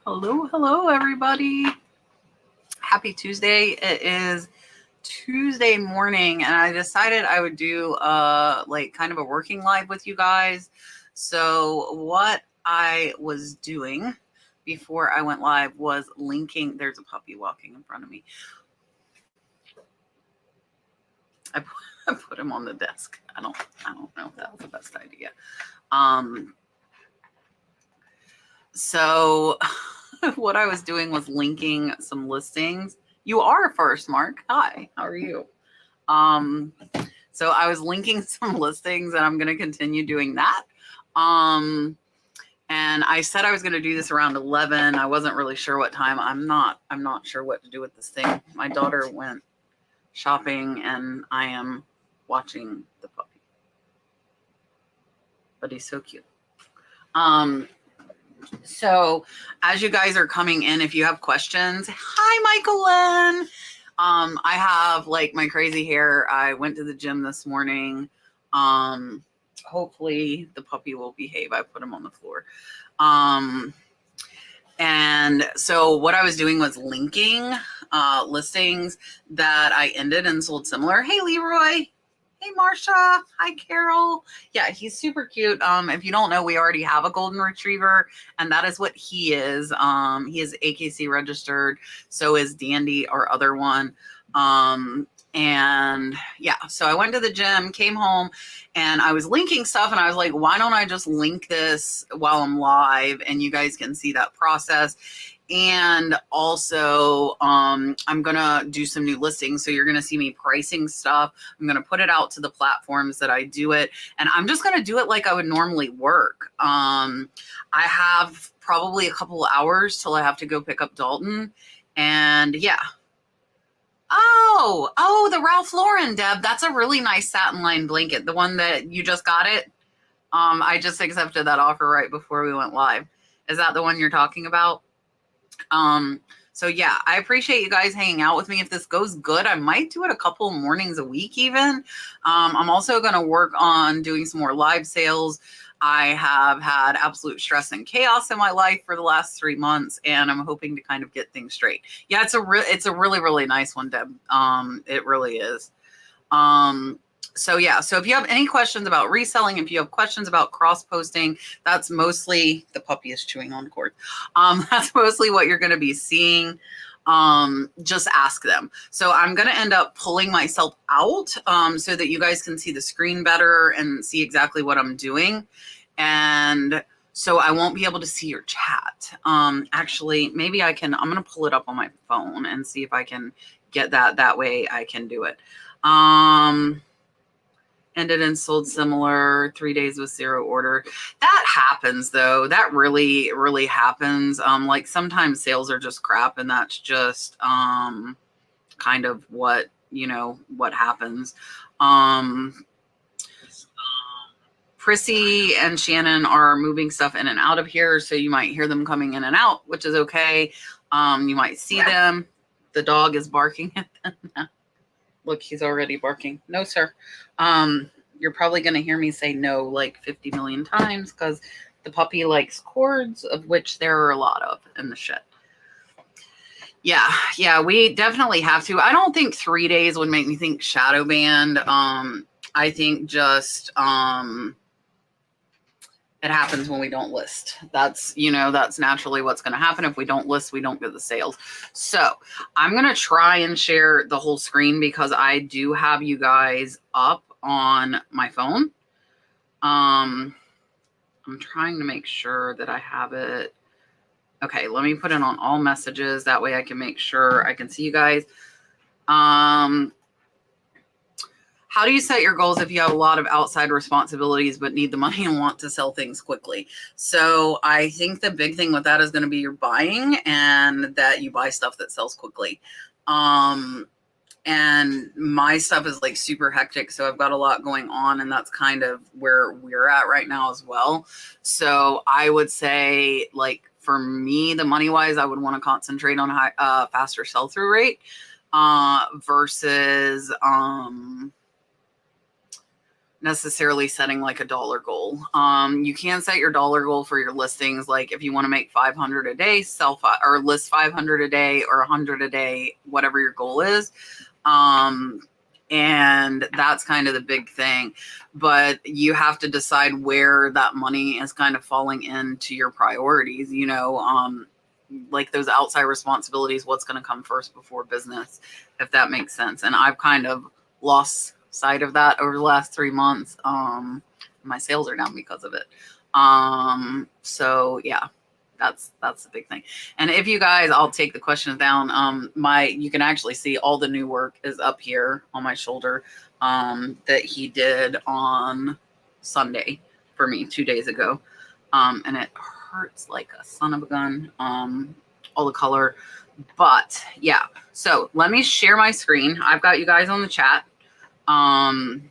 Hello, hello, everybody. Happy Tuesday. It is Tuesday morning, and I decided I would do like kind of a working live with you guys. So what I was doing before I went live was linking. There's a puppy walking in front of me. I put him on the desk. I don't know if that was the best idea. Um, so what I was doing was linking some listings. You are first, Mark. Hi, how are you? Um, so I was linking some listings and I'm going to continue doing that. And I said I was going to do this around 11. I wasn't really sure what time. I'm not sure what to do with this thing. My daughter went shopping and I am watching the puppy. But he's so cute. So as you guys are coming in, if you have questions, hi, Michael Lynn. I have like my crazy hair. I went to the gym this morning. Hopefully the puppy will behave. I put him on the floor. And so what I was doing was linking listings that I ended and sold similar. Hey, Leroy. Hey, Marsha. Hi, Carol. Yeah, he's super cute. If you don't know, we already have a golden retriever, and that is what he is. He is AKC registered. So is Dandy, our other one. And yeah, so I went to the gym, came home, and I was linking stuff, and I was like, why don't I just link this while I'm live, and you guys can see that process. And also, I'm going to do some new listings. So you're going to see me pricing stuff. I'm going to put it out to the platforms that I do it. And I'm just going to do it like I would normally work. I have probably a couple of hours till I have to go pick up Dalton. And yeah. Oh, the Ralph Lauren, Deb. That's a really nice satin lined blanket. The one that you just got it. I just accepted that offer right before we went live. Is that the one you're talking about? So yeah, I appreciate you guys hanging out with me. If this goes good, I might do it a couple of mornings a week even. I'm also going to work on doing some more live sales. I have had absolute stress and chaos in my life for the last 3 months, and I'm hoping to kind of get things straight. Yeah, it's a really, really nice one, Deb. It really is. So yeah, so if you have any questions about reselling, if you have questions about cross posting, that's mostly, the puppy is chewing on cord. That's mostly what you're going to be seeing. Just ask them. So I'm going to end up pulling myself out so that you guys can see the screen better and see exactly what I'm doing. And so I won't be able to see your chat. Actually, maybe I can, I'm going to pull it up on my phone and see if I can get that. That way I can do it. Ended and sold similar, 3 days with 0 order. That happens though. That really, really happens. Like sometimes sales are just crap, and that's just kind of what, what happens. Prissy and Shannon are moving stuff in and out of here, so you might hear them coming in and out, which is okay. You might see them. The dog is barking at them now. Look, he's already barking. No, sir. You're probably going to hear me say no like 50 million times because the puppy likes cords, of which there are a lot of in the shed. Yeah, we definitely have to. I don't think 3 days would make me think shadow banned. I think just it happens when we don't list. That's, that's naturally what's going to happen. If we don't list, we don't get the sales. So I'm going to try and share the whole screen because I do have you guys up on my phone. I'm trying to make sure that I have it. Okay, let me put it on all messages. That way I can make sure I can see you guys. How do you set your goals if you have a lot of outside responsibilities but need the money and want to sell things quickly? So I think the big thing with that is going to be your buying, and that you buy stuff that sells quickly. And my stuff is like super hectic, so I've got a lot going on, and that's kind of where we're at right now as well. So I would say, like, for me, the money wise, I would want to concentrate on faster sell-through rate versus necessarily setting like a dollar goal. You can set your dollar goal for your listings. Like if you want to make 500 a day, or list 500 a day or 100 a day, whatever your goal is. And that's kind of the big thing, but you have to decide where that money is kind of falling into your priorities, you know, like those outside responsibilities, what's going to come first before business, if that makes sense. And I've kind of lost sight of that over the last 3 months. My sales are down because of it. So yeah, that's the big thing. And if you guys, I'll take the questions down. You can actually see all the new work is up here on my shoulder, that he did on Sunday for me 2 days ago. And it hurts like a son of a gun, all the color, but yeah. So let me share my screen. I've got you guys on the chat. And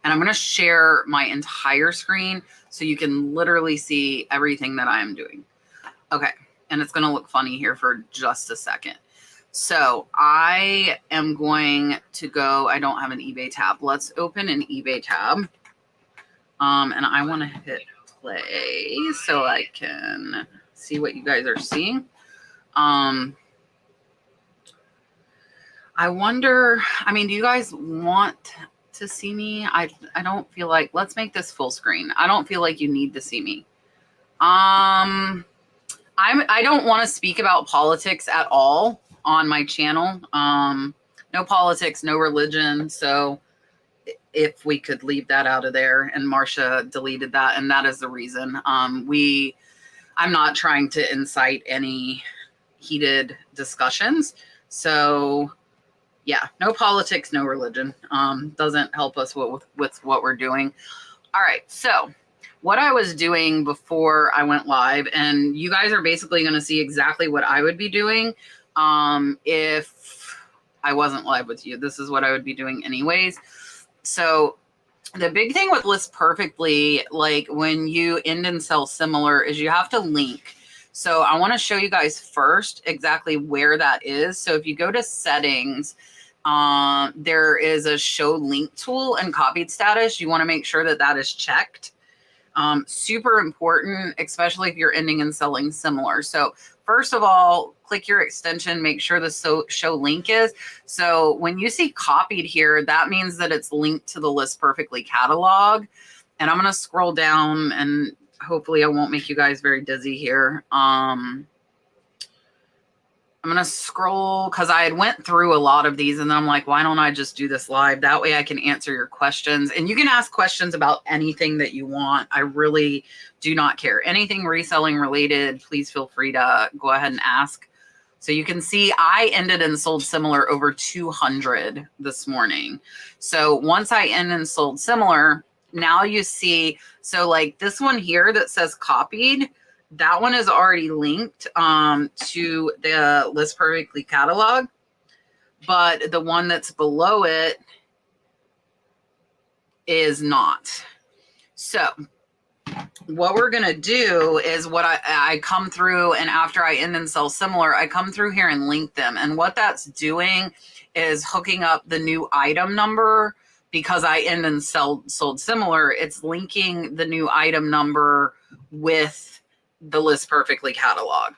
I'm going to share my entire screen so you can literally see everything that I am doing. Okay. And it's going to look funny here for just a second. So I am going to go, I don't have an eBay tab. Let's open an eBay tab. And I want to hit play so I can see what you guys are seeing. I wonder, I mean, do you guys want to see me? I don't feel like, let's make this full screen. I don't feel like you need to see me. I don't want to speak about politics at all on my channel. No politics, no religion. So if we could leave that out of there, and Marsha deleted that, and that is the reason. I'm not trying to incite any heated discussions. So yeah, no politics, no religion. Doesn't help us with what we're doing. All right, so what I was doing before I went live, and you guys are basically going to see exactly what I would be doing if I wasn't live with you. This is what I would be doing anyways. So the big thing with List Perfectly, like when you end and sell similar, is you have to link. So I want to show you guys first exactly where that is. So if you go to settings, there is a show link tool and copied status. You want to make sure that that is checked. Super important, especially if you're ending and selling similar. So first of all, click your extension, make sure the show link is. So when you see copied here, that means that it's linked to the List Perfectly catalog. And I'm going to scroll down, and hopefully I won't make you guys very dizzy here. I'm going to scroll because I had went through a lot of these, and then I'm like, why don't I just do this live? That way I can answer your questions, and you can ask questions about anything that you want. I really do not care. Anything reselling related, please feel free to go ahead and ask. So you can see I ended and sold similar over 200 this morning. So once I end and sold similar, now you see, so like this one here that says copied, that one is already linked to the List Perfectly catalog, but the one that's below it is not. So what we're going to do is what I come through, and after I end and sell similar, I come through here and link them. And what that's doing is hooking up the new item number. Because I end and sold similar, it's linking the new item number with the List Perfectly catalog.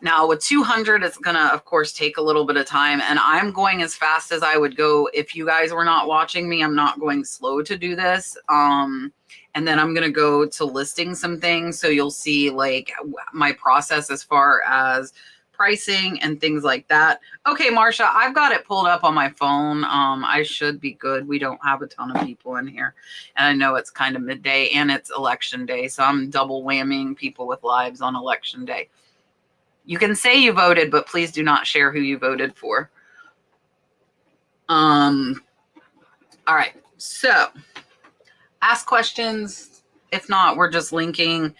Now with 200, it's going to, of course, take a little bit of time, and I'm going as fast as I would go. If you guys were not watching me, I'm not going slow to do this. And then I'm going to go to listing some things. So you'll see like my process as far as pricing and things like that. Okay, Marsha, I've got it pulled up on my phone. I should be good. We don't have a ton of people in here. And I know it's kind of midday and it's election day. So I'm double whamming people with lives on election day. You can say you voted, but please do not share who you voted for. All right. So ask questions. If not, we're just linking.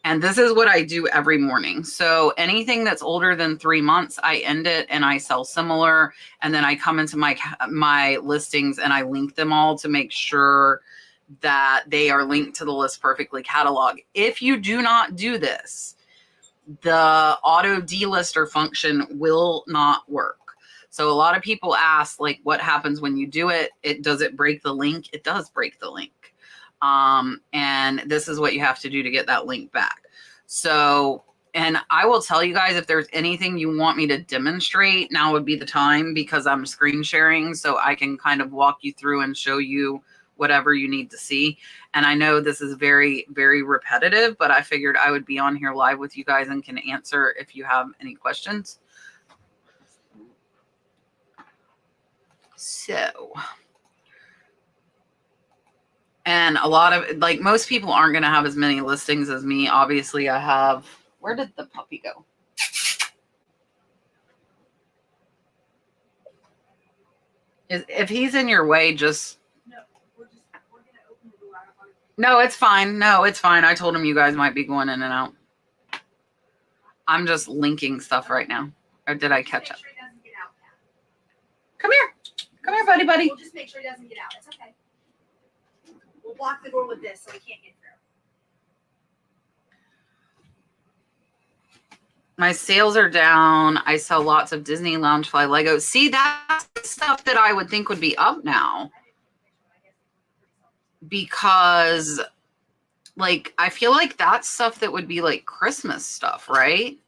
And this is what I do every morning. So anything that's older than 3 months, I end it and I sell similar. And then I come into my listings and I link them all to make sure that they are linked to the List Perfectly catalog. If you do not do this, the auto delister function will not work. So a lot of people ask, like, what happens when you do it? Does it break the link? It does break the link. And this is what you have to do to get that link back. So, and I will tell you guys, if there's anything you want me to demonstrate, now would be the time, because I'm screen sharing, so I can kind of walk you through and show you whatever you need to see. And I know this is very, very repetitive, but I figured I would be on here live with you guys and can answer if you have any questions. So, and a lot of, like, most people aren't going to have as many listings as me. Obviously, I have, where did the puppy go? If he's in your way, just. No, we're going to open the door. No, it's fine. No, it's fine. I told him you guys might be going in and out. I'm just linking stuff right now. Or did I catch up? Sure he doesn't get out, come here. Come here, buddy. We'll just make sure he doesn't get out. It's okay. We'll block the door with this so he can't get through. My sales are down. I sell lots of Disney Loungefly Legos. See, that's stuff that I would think would be up now. Because, like, I feel like that's stuff that would be like Christmas stuff, right?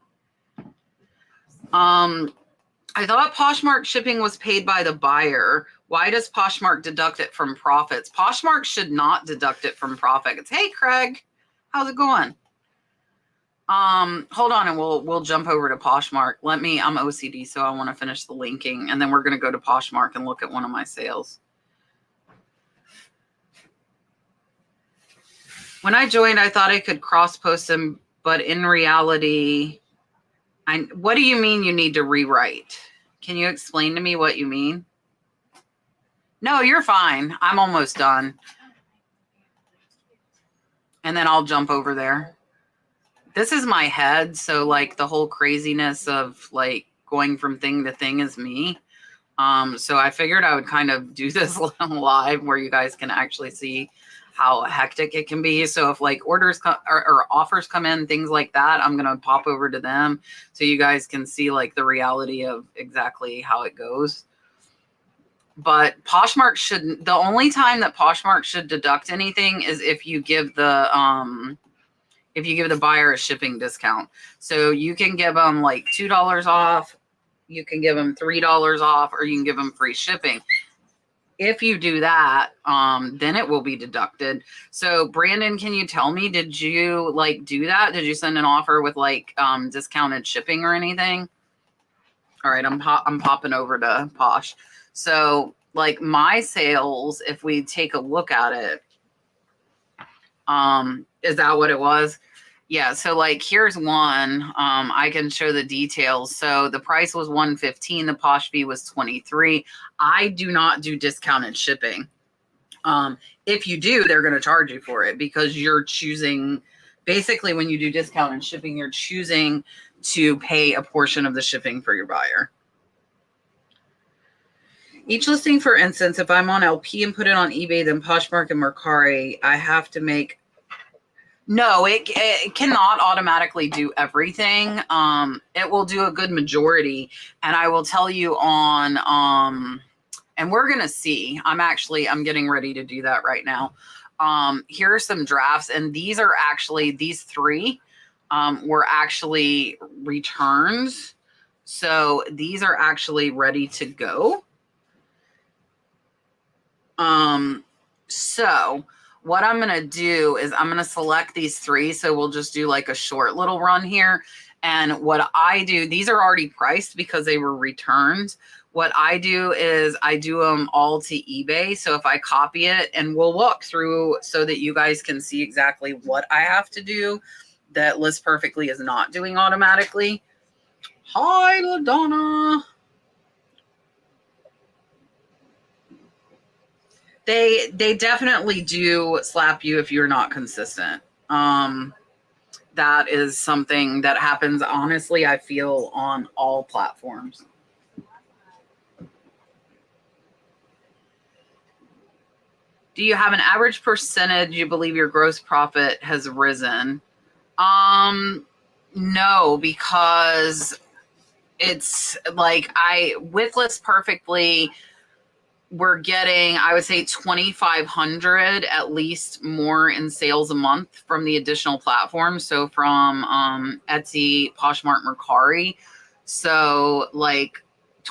I thought Poshmark shipping was paid by the buyer. Why does Poshmark deduct it from profits? Poshmark should not deduct it from profits. Hey, Craig, how's it going? Hold on, and we'll jump over to Poshmark. I'm OCD, so I want to finish the linking, and then we're going to go to Poshmark and look at one of my sales. When I joined, I thought I could cross-post them, but in reality, what do you mean you need to rewrite? Can you explain to me what you mean? No, you're fine. I'm almost done. And then I'll jump over there. This is my head, so like the whole craziness of like going from thing to thing is me. So I figured I would kind of do this live where you guys can actually see how hectic it can be. So if like orders or offers come in, things like that, I'm going to pop over to them so you guys can see like the reality of exactly how it goes. But Poshmark shouldn't, the only time that Poshmark should deduct anything is if you give the buyer a shipping discount. So you can give them like $2 off, you can give them $3 off, or you can give them free shipping. If you do that, then it will be deducted. So Brandon, can you tell me, did you like do that? Did you send an offer with like discounted shipping or anything? All right, I'm popping over to Posh. So like my sales, if we take a look at it, is that what it was? Yeah, so like here's one. I can show the details. So the price was $115, the Posh fee was $23. I do not do discounted shipping. If you do, they're going to charge you for it because you're choosing, basically when you do discounted shipping, you're choosing to pay a portion of the shipping for your buyer. Each listing, for instance, if I'm on LP and put it on eBay, then Poshmark and Mercari, I have to make. No, it cannot automatically do everything. It will do a good majority. And I will tell you on, and we're going to see, I'm getting ready to do that right now. Here are some drafts, and these three were actually returns. So these are actually ready to go. So what I'm going to do is I'm going to select these three. So we'll just do like a short little run here. And what I do, these are already priced because they were returned. What I do is I do them all to eBay. So if I copy it, and we'll walk through so that you guys can see exactly what I have to do that List Perfectly is not doing automatically. Hi, LaDonna. They definitely do slap you if you're not consistent. That is something that happens, honestly, I feel, on all platforms. Do you have an average percentage you believe your gross profit has risen? No, because it's like with List Perfectly, we're getting, I would say 2,500 at least more in sales a month from the additional platforms. So from Etsy, Poshmark, Mercari. So like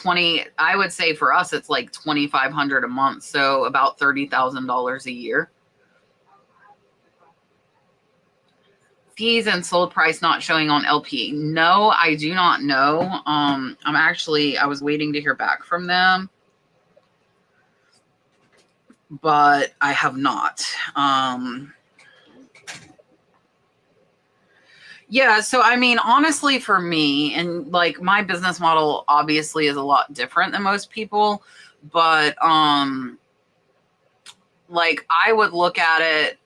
I would say for us, it's like 2,500 a month. So about $30,000 a year. Fees and sold price not showing on LP. No, I do not know. I was waiting to hear back from them, but I have not. Yeah, so I mean, honestly, for me, and like my business model obviously is a lot different than most people, but like I would look at it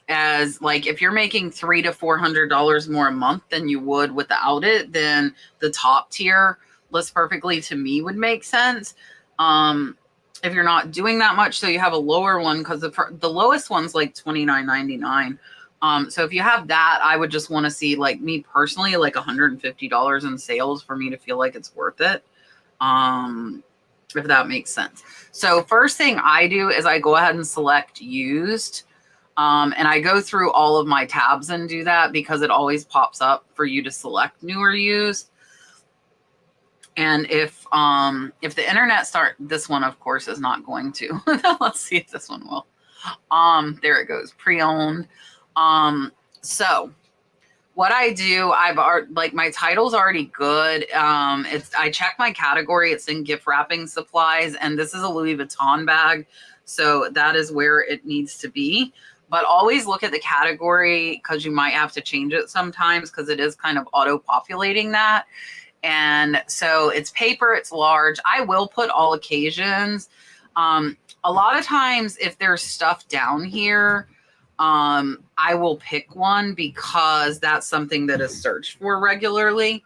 as like if you're making $300 to $400 more a month than you would without it, then the top tier List Perfectly to me would make sense. If you're not doing that much, so you have a lower one, because the lowest one's like $29.99. So if you have that, I would just want to see, like me personally, like $150 in sales for me to feel like it's worth it. If that makes sense. So first thing I do is I go ahead and select used. And I go through all of my tabs and do that because it always pops up for you to select new or used. And if the internet this one of course is not going to. Let's see if this one will. There it goes, pre-owned. So what I do, like my title's already good. I check my category. It's in gift wrapping supplies, and this is a Louis Vuitton bag, so that is where it needs to be. But always look at the category because you might have to change it sometimes because it is kind of auto-populating that. And so it's paper, it's large. I will put all occasions. A lot of times if there's stuff down here, I will pick one because that's something that is searched for regularly.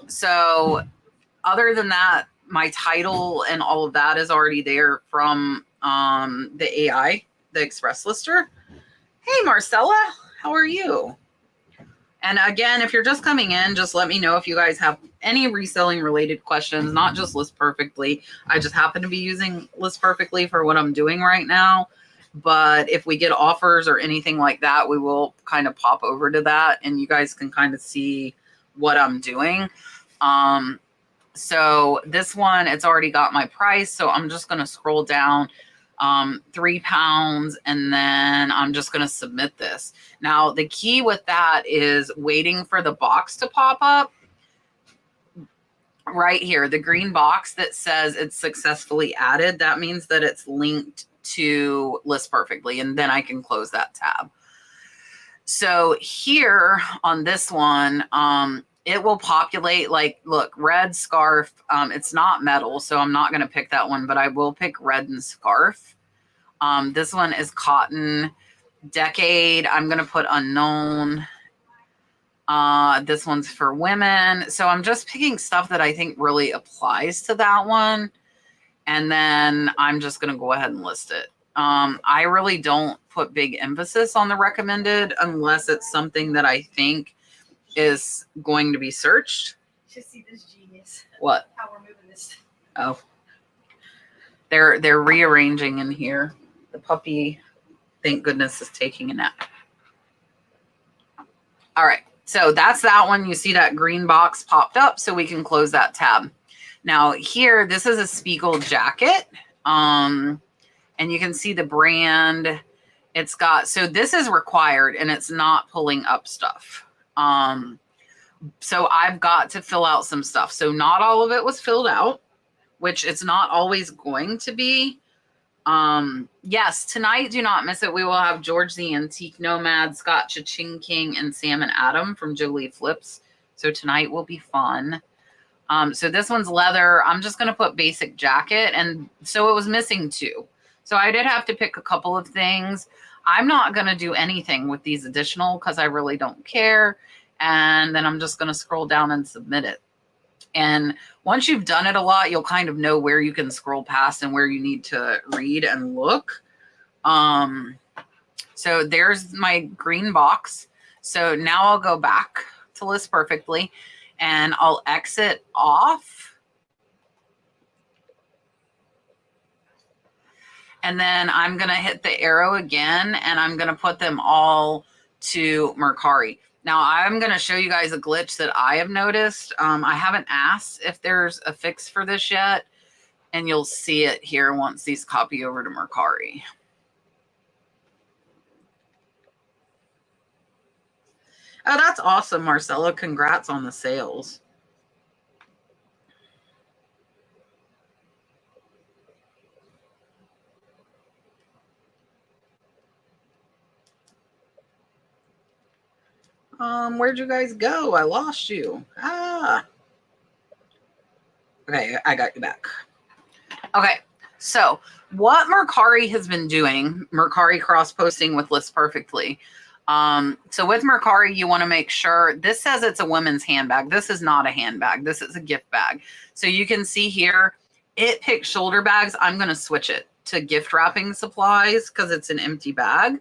So other than that, my title and all of that is already there from the AI, the Express Lister. Hey, Marcella, how are you? And again, if you're just coming in, just let me know if you guys have any reselling related questions, not just List Perfectly. I just happen to be using List Perfectly for what I'm doing right now. But if we get offers or anything like that, we will kind of pop over to that and you guys can kind of see what I'm doing. So this one, it's already got my price. So I'm just going to scroll down. £3, and then I'm just going to submit this. Now, the key with that is waiting for the box to pop up. Right here, the green box that says it's successfully added, that means that it's linked to List Perfectly, and then I can close that tab. So here on this one, it will populate like, look, red scarf. It's not metal, so I'm not going to pick that one, but I will pick red and scarf. This one is cotton. Decade, I'm going to put unknown. This one's for women. So I'm just picking stuff that I think really applies to that one. And then I'm just going to go ahead and list it. I really don't put big emphasis on the recommended unless it's something that I think is going to be searched. Just see this genius. What? How we're moving this. Oh, they're rearranging in here. The puppy, thank goodness, is taking a nap. All right, so that's that one. You see that green box popped up, so we can close that tab. Now here, this is a Spiegel jacket, and you can see the brand. It's got, so this is required, and it's not pulling up stuff. So I've got to fill out some stuff. So not all of it was filled out, which it's not always going to be. Yes, tonight, do not miss it. We will have George the Antique Nomad, Scott Cha-Ching King, and Sam and Adam from Jolie Flips. So tonight will be fun. So this one's leather. I'm just going to put basic jacket. And so it was missing two. So I did have to pick a couple of things. I'm not going to do anything with these additional because I really don't care. And then I'm just going to scroll down and submit it. And once you've done it a lot, you'll kind of know where you can scroll past and where you need to read and look. So there's my green box. So now I'll go back to List Perfectly. and I'll exit off. And then I'm going to hit the arrow again, and I'm going to put them all to Mercari. Now I'm going to show you guys a glitch that I have noticed. I haven't asked if there's a fix for this yet, and you'll see it here once these copy over to Mercari. Oh, that's awesome, Marcella. Congrats on the sales. Where'd you guys go? I lost you. Ah. Okay, I got you back. Okay, so what Mercari has been doing, Mercari cross-posting with List Perfectly. So with Mercari, you want to make sure, this says it's a women's handbag. This is not a handbag. This is a gift bag. So you can see here, it picks shoulder bags. I'm going to switch it to gift wrapping supplies because it's an empty bag.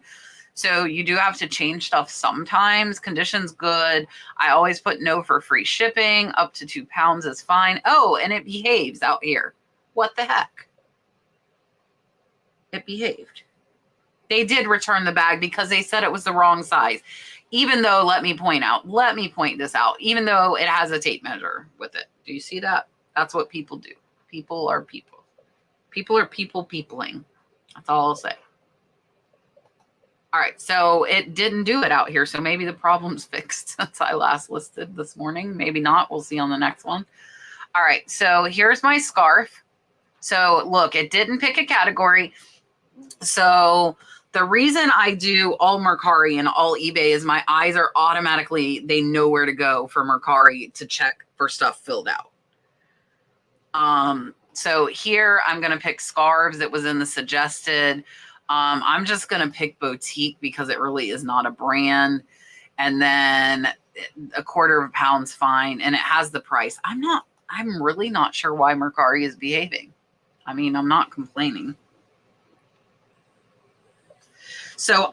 So you do have to change stuff sometimes. Conditions good. I always put no for free shipping. Up to 2 pounds is fine. Oh, and it behaves out here. What the heck? It behaved. They did return the bag because they said it was the wrong size. Even though, let me point this out, even though it has a tape measure with it. Do you see that? That's what people do. People are people. People are peopling. That's all I'll say. All right, so it didn't do it out here, so maybe the problem's fixed since I last listed this morning. Maybe not. We'll see on the next one. All right, so here's my scarf. So look, it didn't pick a category. So the reason I do all Mercari and all eBay is my eyes are automatically, they know where to go for Mercari to check for stuff filled out. So here I'm going to pick scarves. It was in the suggested. I'm just going to pick boutique because it really is not a brand. And then a quarter of a pound's fine. And it has the price. I'm really not sure why Mercari is behaving. I mean, I'm not complaining. So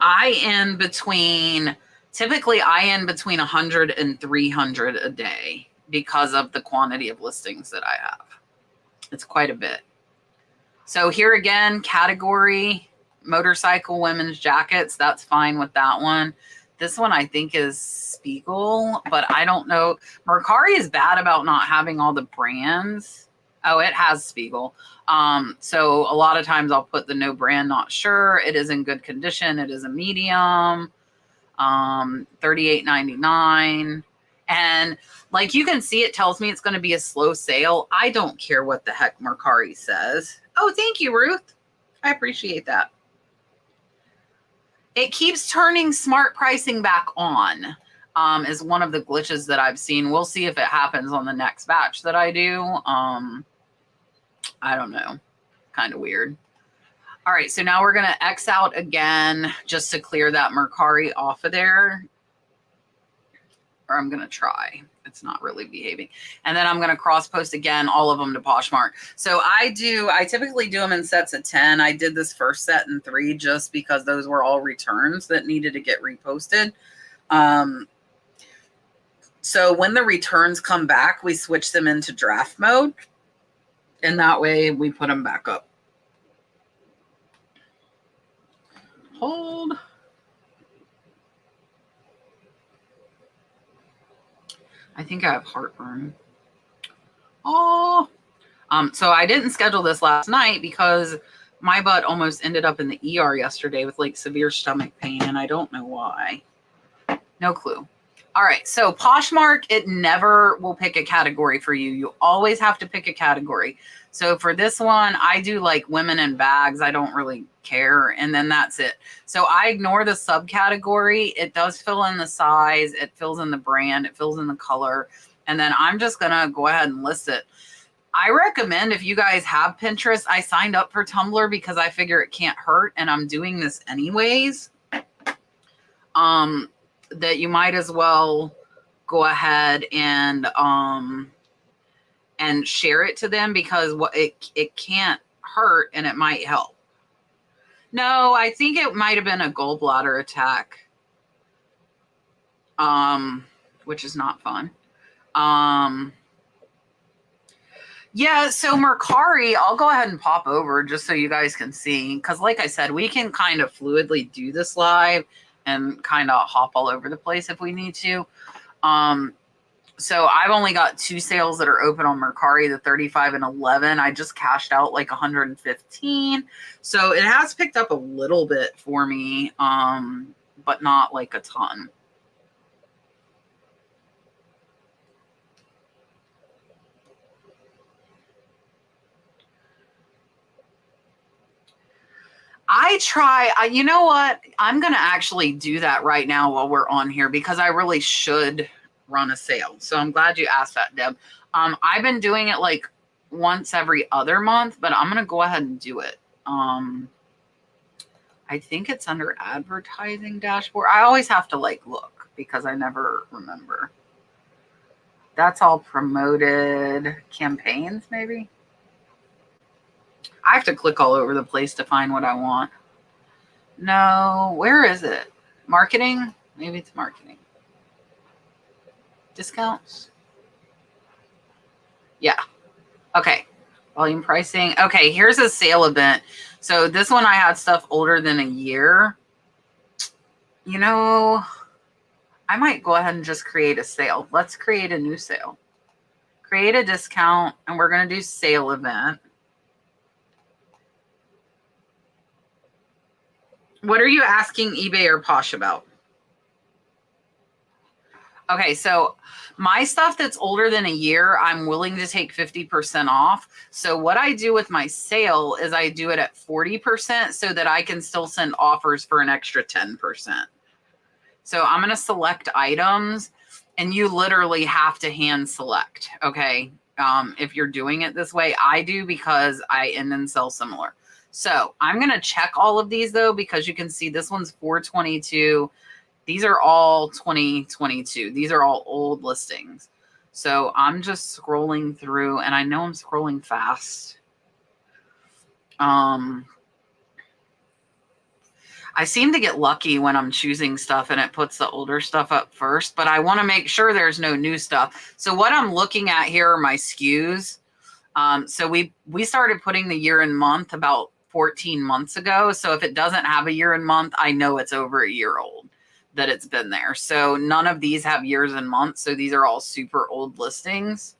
typically I end between 100 and 300 a day because of the quantity of listings that I have. It's quite a bit. So here again, category, motorcycle women's jackets. That's fine with that one. This one I think is Spiegel, but I don't know. Mercari is bad about not having all the brands. Oh, it has Spiegel. So a lot of times I'll put the no brand, not sure. It is in good condition. It is a medium, $38.99. And like you can see, it tells me it's going to be a slow sale. I don't care what the heck Mercari says. Oh, thank you, Ruth. I appreciate that. It keeps turning smart pricing back on, is one of the glitches that I've seen. We'll see if it happens on the next batch that I do. I don't know. Kind of weird. All right, so now we're going to X out again just to clear that Mercari off of there. Or I'm going to try. It's not really behaving. And then I'm going to cross post again, all of them to Poshmark. So I typically do them in sets of 10. I did this first set in 3 just because those were all returns that needed to get reposted. So when the returns come back, we switch them into draft mode. And that way we put them back up. Hold. I think I have heartburn. Oh. So I didn't schedule this last night because my butt almost ended up in the ER yesterday with like severe stomach pain, and I don't know why. No clue. All right, so Poshmark, it never will pick a category for you. You always have to pick a category. So for this one, I do like women and bags. I don't really care. And then that's it. So I ignore the subcategory. It does fill in the size. It fills in the brand. It fills in the color. And then I'm just going to go ahead and list it. I recommend if you guys have Pinterest, I signed up for Tumblr because I figure it can't hurt. And I'm doing this anyways. That you might as well go ahead and share it to them because it can't hurt and it might help. No, I think it might have been a gallbladder attack, which is not fun. Yeah, so Mercari, I'll go ahead and pop over just so you guys can see. Because like I said, we can kind of fluidly do this live and kind of hop all over the place if we need to. So I've only got 2 sales that are open on Mercari, the 35 and 11. I just cashed out like 115. So it has picked up a little bit for me, but not like a ton. You know what? I'm going to actually do that right now while we're on here because I really should run a sale. So I'm glad you asked that, Deb. I've been doing it like once every other month, but I'm going to go ahead and do it. I think it's under advertising dashboard. I always have to like look because I never remember. That's all promoted campaigns, maybe. I have to click all over the place to find what I want. No, where is it? Marketing? Maybe it's marketing. Discounts? Yeah. Okay. Volume pricing. Okay, here's a sale event. So this one I had stuff older than a year. You know, I might go ahead and just create a sale. Let's create a new sale. Create a discount, and we're going to do sale event. What are you asking eBay or Posh about? Okay, so my stuff that's older than a year, I'm willing to take 50% off. So what I do with my sale is I do it at 40% so that I can still send offers for an extra 10%. So I'm going to select items, and you literally have to hand select, okay? If you're doing it this way, I do because I end and sell similar. So I'm going to check all of these though, because you can see this one's 422. These are all 2022. These are all old listings. So I'm just scrolling through, and I know I'm scrolling fast. I seem to get lucky when I'm choosing stuff and it puts the older stuff up first, but I want to make sure there's no new stuff. So what I'm looking at here are my SKUs. So we started putting the year and month about 14 months ago. So if it doesn't have a year and month, I know it's over a year old that it's been there. So none of these have years and months. So these are all super old listings.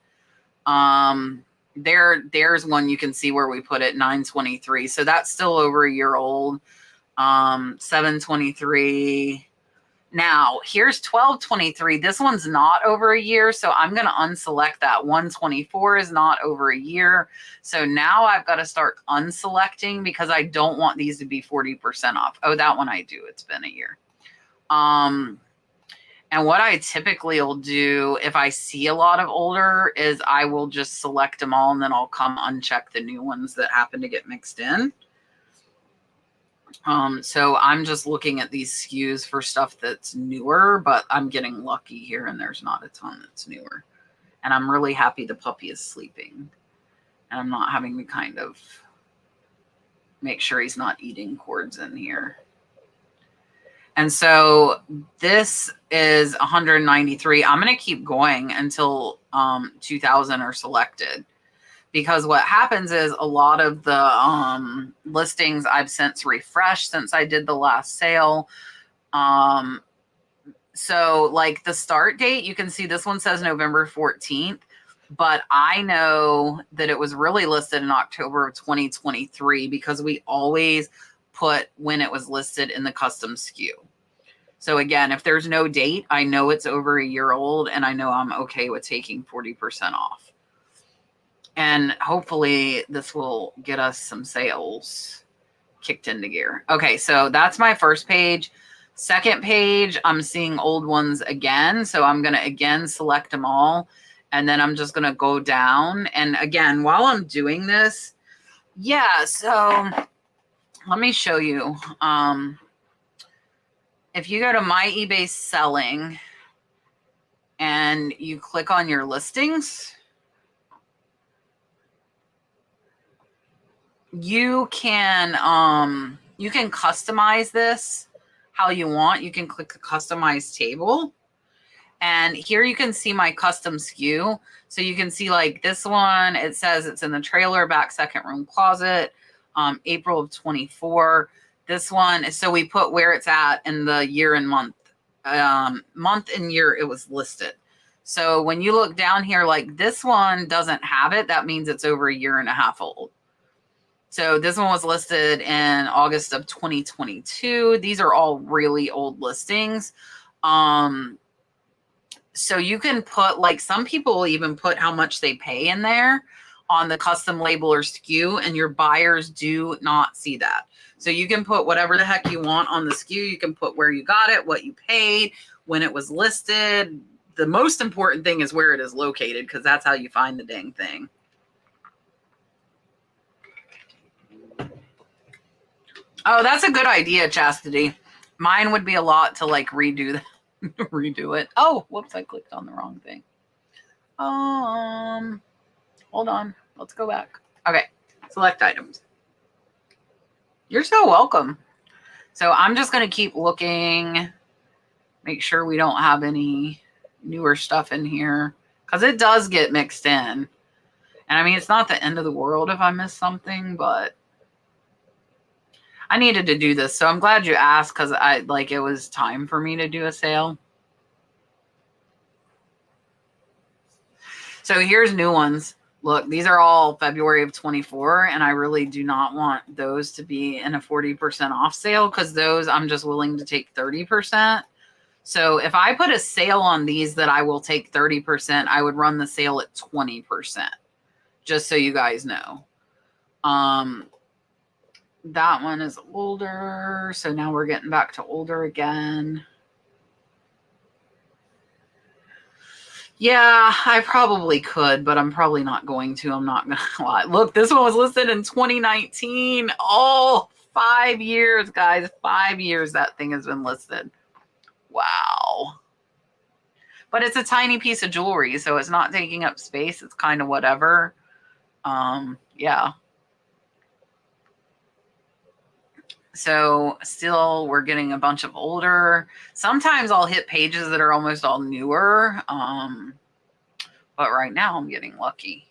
There's one you can see where we put it, 923. So that's still over a year old. 723. Now here's 1223. This one's not over a year, so I'm going to unselect that. 124 is not over a year. So now I've got to start unselecting because I don't want these to be 40% off. Oh, that one I do. It's been a year. And what I typically will do if I see a lot of older is I will just select them all, and then I'll come uncheck the new ones that happen to get mixed in. So I'm just looking at these SKUs for stuff that's newer, but I'm getting lucky here and there's not a ton that's newer. And I'm really happy the puppy is sleeping and I'm not having to kind of make sure he's not eating cords in here. And so this is 193. I'm going to keep going until 2000 are selected. Because what happens is a lot of the listings I've since refreshed since I did the last sale. So like the start date, you can see this one says November 14th, but I know that it was really listed in October of 2023 because we always put when it was listed in the custom SKU. So again, if there's no date, I know it's over a year old and I know I'm okay with taking 40% off. And hopefully this will get us some sales kicked into gear. Okay, so that's my first page. Second page, I'm seeing old ones again. So I'm going to again select them all. And then I'm just going to go down. And again, while I'm doing this, yeah, so let me show you. If you go to My eBay Selling and you click on your listings, you can customize this how you want. You can click the customize table And here you can see my custom SKU. So you can see like this one, it says it's in the trailer, back second room closet, April of 24. This one, so we put where it's at in the year and month, month and year it was listed. So when you look down here, like this one doesn't have it. That means it's over a year and a half old. So this one was listed in August of 2022. These are all really old listings. So you can put, like, some people will even put how much they pay in there on the custom label or SKU, and your buyers do not see that. So you can put whatever the heck you want on the SKU. You can put where you got it, what you paid, when it was listed. The most important thing is where it is located, because that's how you find the dang thing. Oh, that's a good idea, Chastity. Mine would be a lot to like redo that. Redo it. Oh, whoops, I clicked on the wrong thing. Hold on. Let's go back. Okay, select items. You're so welcome. So I'm just going to keep looking, make sure we don't have any newer stuff in here, because it does get mixed in. And I mean, it's not the end of the world if I miss something, but I needed to do this. So I'm glad you asked, because it was time for me to do a sale. So here's new ones. Look, these are all February of 24, and I really do not want those to be in a 40% off sale, because those I'm just willing to take 30%. So if I put a sale on these that I will take 30%, I would run the sale at 20%, just so you guys know. That one is older, so now we're getting back to older again. Yeah, I probably could, but I'm probably not going to. I'm not going to lie. Look, this one was listed in 2019. Oh, 5 years, guys. 5 years that thing has been listed. Wow. But it's a tiny piece of jewelry, so it's not taking up space. It's kind of whatever. Yeah. So still, we're getting a bunch of older. Sometimes I'll hit pages that are almost all newer. But right now I'm getting lucky.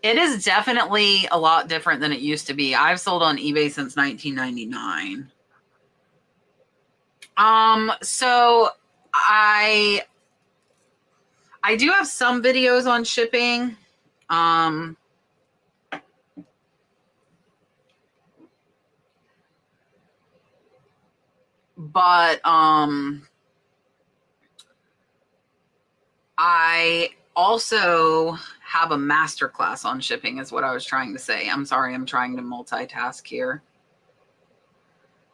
It is definitely a lot different than it used to be. I've sold on eBay since 1999. So I do have some videos on shipping. But I also have a masterclass on shipping is what I was trying to say. I'm sorry, I'm trying to multitask here.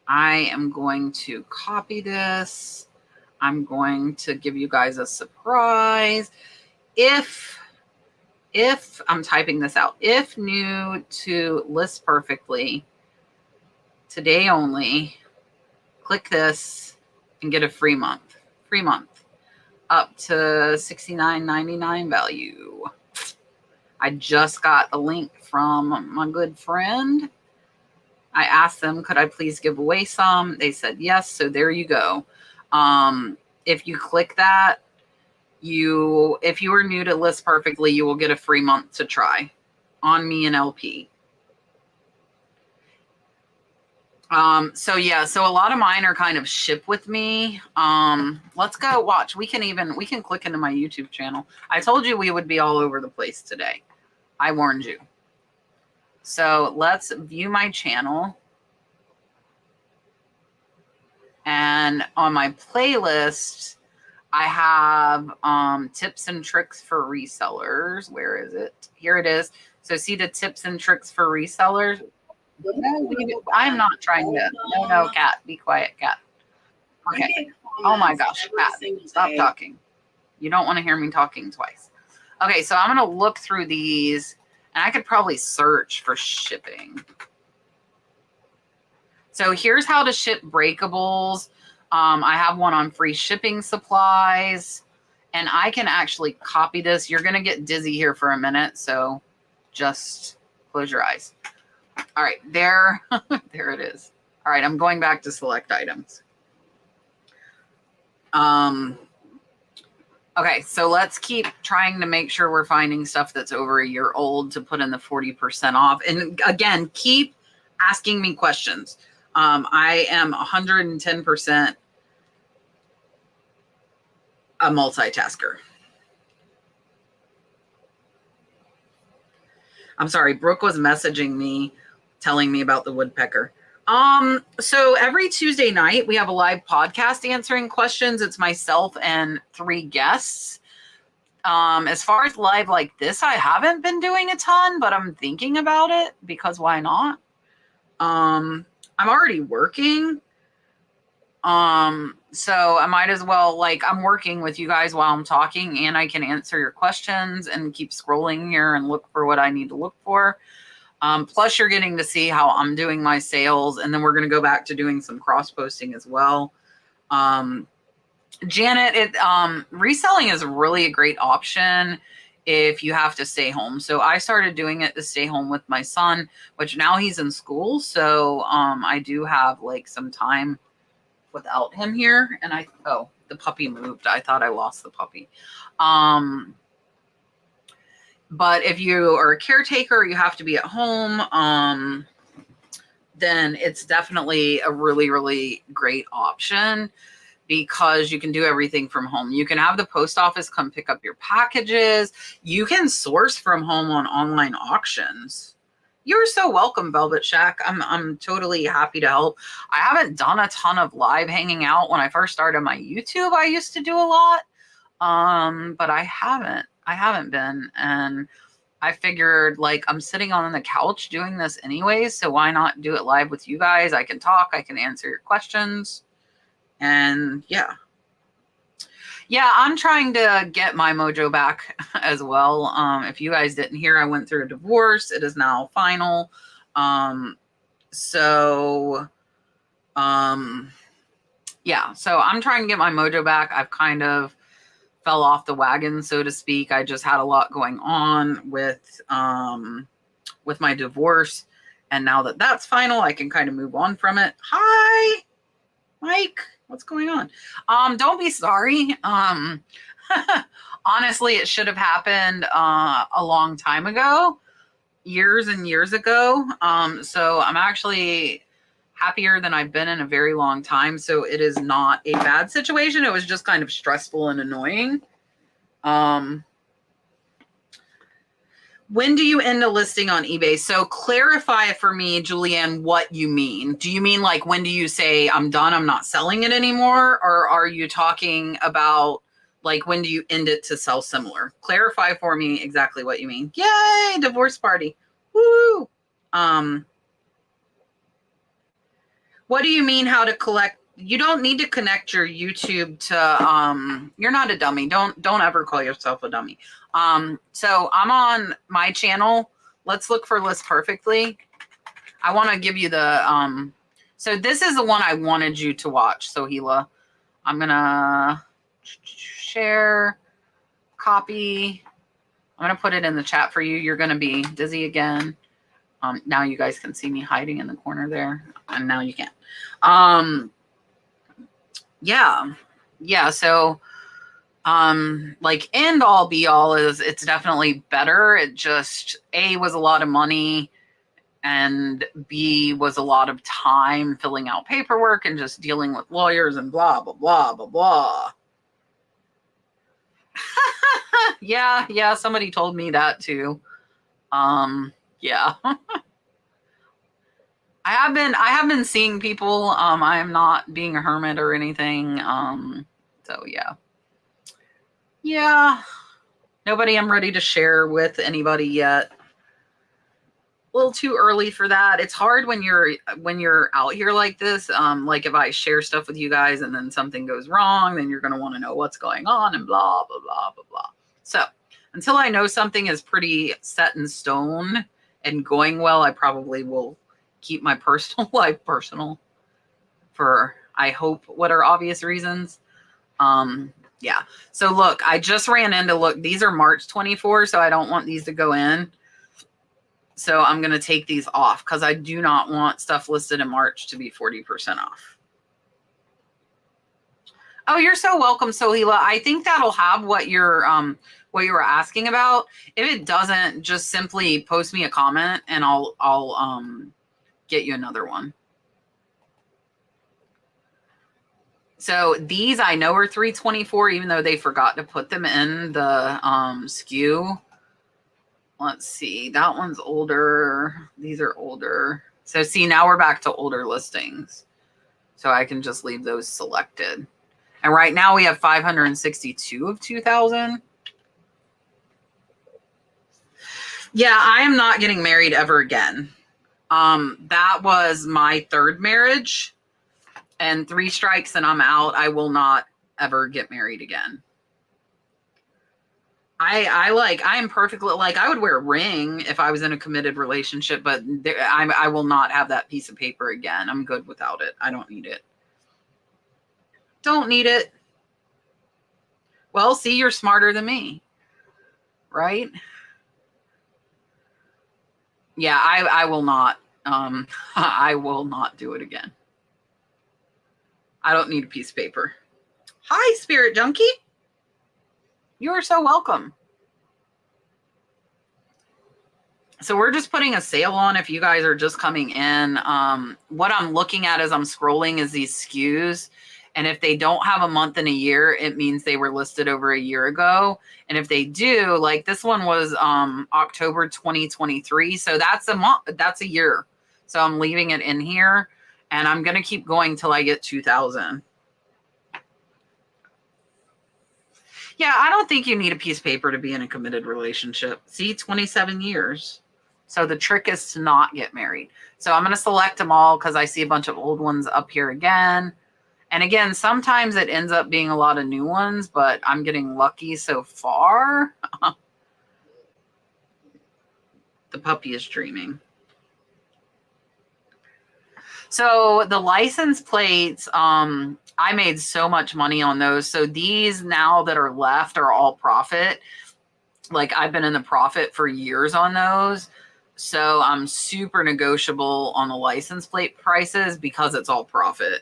I am going to copy this. I'm going to give you guys a surprise. If I'm typing this out, if new to List Perfectly, today only, click this and get a free month. Free month. Up to $69.99 value. I just got a link from my good friend. I asked them, could I please give away some? They said yes, so there you go. If you click that, if you are new to List Perfectly, you will get a free month to try on me and LP. So yeah, so a lot of mine are kind of ship with me. Let's go watch. We can click into my YouTube channel. I told you we would be all over the place today. I warned you. So let's view my channel. And on my playlist, I have tips and tricks for resellers. Where is it? Here it is. So see the tips and tricks for resellers. I'm not trying to. No, Cat. Be quiet, Cat. Okay. Oh my gosh, Cat. Stop talking. You don't want to hear me talking twice. Okay, so I'm going to look through these, and I could probably search for shipping. So here's how to ship breakables. I have one on free shipping supplies, and I can actually copy this. You're going to get dizzy here for a minute, so just close your eyes. All right, there it is. All right, I'm going back to select items. Okay, so let's keep trying to make sure we're finding stuff that's over a year old to put in the 40% off. And again, keep asking me questions. I am 110% a multitasker. I'm sorry, Brooke was messaging me, telling me about the woodpecker. So every Tuesday night we have a live podcast answering questions. It's myself and 3 guests. As far as live like this, I haven't been doing a ton, but I'm thinking about it because why not? I'm already working. So I might as well, like, I'm working with you guys while I'm talking, and I can answer your questions and keep scrolling here and look for what I need to look for. Plus you're getting to see how I'm doing my sales, and then we're going to go back to doing some cross posting as well. Janet, reselling is really a great option if you have to stay home. So I started doing it to stay home with my son, which now he's in school. So I do have like some time without him here. And oh, the puppy moved. I thought I lost the puppy. But if you are a caretaker, you have to be at home, then it's definitely a really, really great option because you can do everything from home. You can have the post office come pick up your packages. You can source from home on online auctions. You're so welcome, Velvet Shack. I'm totally happy to help. I haven't done a ton of live hanging out. When I first started my YouTube, I used to do a lot. But I haven't been. And I figured, like, I'm sitting on the couch doing this anyways, so why not do it live with you guys? I can talk, I can answer your questions. And yeah. Yeah, I'm trying to get my mojo back as well. If you guys didn't hear, I went through a divorce. It is now final. Yeah, so I'm trying to get my mojo back. I've kind of fell off the wagon, so to speak. I just had a lot going on with my divorce. And now that that's final, I can kind of move on from it. Hi, Mike. What's going on? Don't be sorry. Honestly, it should have happened a long time ago, years and years ago. So I'm actually happier than I've been in a very long time. So it is not a bad situation. It was just kind of stressful and annoying. When do you end a listing on eBay? So clarify for me, Julianne, what you mean. Do you mean like when do you say I'm done, I'm not selling it anymore? Or are you talking about like when do you end it to sell similar? Clarify for me exactly what you mean. Yay, divorce party. Woo! What do you mean how to collect? You don't need to connect your YouTube to you're not a dummy. Don't ever call yourself a dummy. So I'm on my channel. Let's look for List Perfectly. I want to give you the so this is the one I wanted you to watch, Sohila. I'm gonna share, copy. I'm gonna put it in the chat for you. You're gonna be dizzy again. Now you guys can see me hiding in the corner there, and now you can't. Yeah. So, like end all be all is it's definitely better. It just A was a lot of money, and B was a lot of time filling out paperwork and just dealing with lawyers and blah blah blah blah blah. Yeah. Somebody told me that too. Yeah. I have been seeing people. I am not being a hermit or anything. So yeah. Nobody I'm ready to share with anybody yet. A little too early for that. It's hard when you're out here like this. Like if I share stuff with you guys and then something goes wrong, then you're gonna want to know what's going on and blah blah blah blah blah. So until I know something is pretty set in stone and going well, I probably will keep my personal life personal for, I hope, what are obvious reasons. Yeah. So look, I just ran in to look. These are March 24, so I don't want these to go in. So I'm going to take these off because I do not want stuff listed in March to be 40% off. Oh, you're so welcome, Sohila. I think that'll have what you were asking about. If it doesn't, just simply post me a comment and I'll get you another one. So these I know are 324, even though they forgot to put them in the SKU. Let's see, that one's older. These are older. So see, now we're back to older listings. So I can just leave those selected. And right now we have 562 of 2000. Yeah, I am not getting married ever again. That was my third marriage, and 3 strikes and I'm out. I will not ever get married again. I am perfectly, like, I would wear a ring if I was in a committed relationship, but I will not have that piece of paper again. I'm good without it. I don't need it. Don't need it. Well, see, you're smarter than me, right? Yeah, I will not. I will not do it again. I don't need a piece of paper. Hi, Spirit Junkie. You are so welcome. So we're just putting a sale on if you guys are just coming in. What I'm looking at as I'm scrolling is these SKUs. And if they don't have a month and a year, it means they were listed over a year ago. And if they do, like this one was October 2023. So that's a month, that's a year. So I'm leaving it in here and I'm going to keep going till I get 2000. Yeah, I don't think you need a piece of paper to be in a committed relationship. See, 27 years. So the trick is to not get married. So I'm going to select them all because I see a bunch of old ones up here again. And again, sometimes it ends up being a lot of new ones, but I'm getting lucky so far. The puppy is dreaming. So the license plates, I made so much money on those. So these now that are left are all profit. Like I've been in the profit for years on those. So I'm super negotiable on the license plate prices because it's all profit.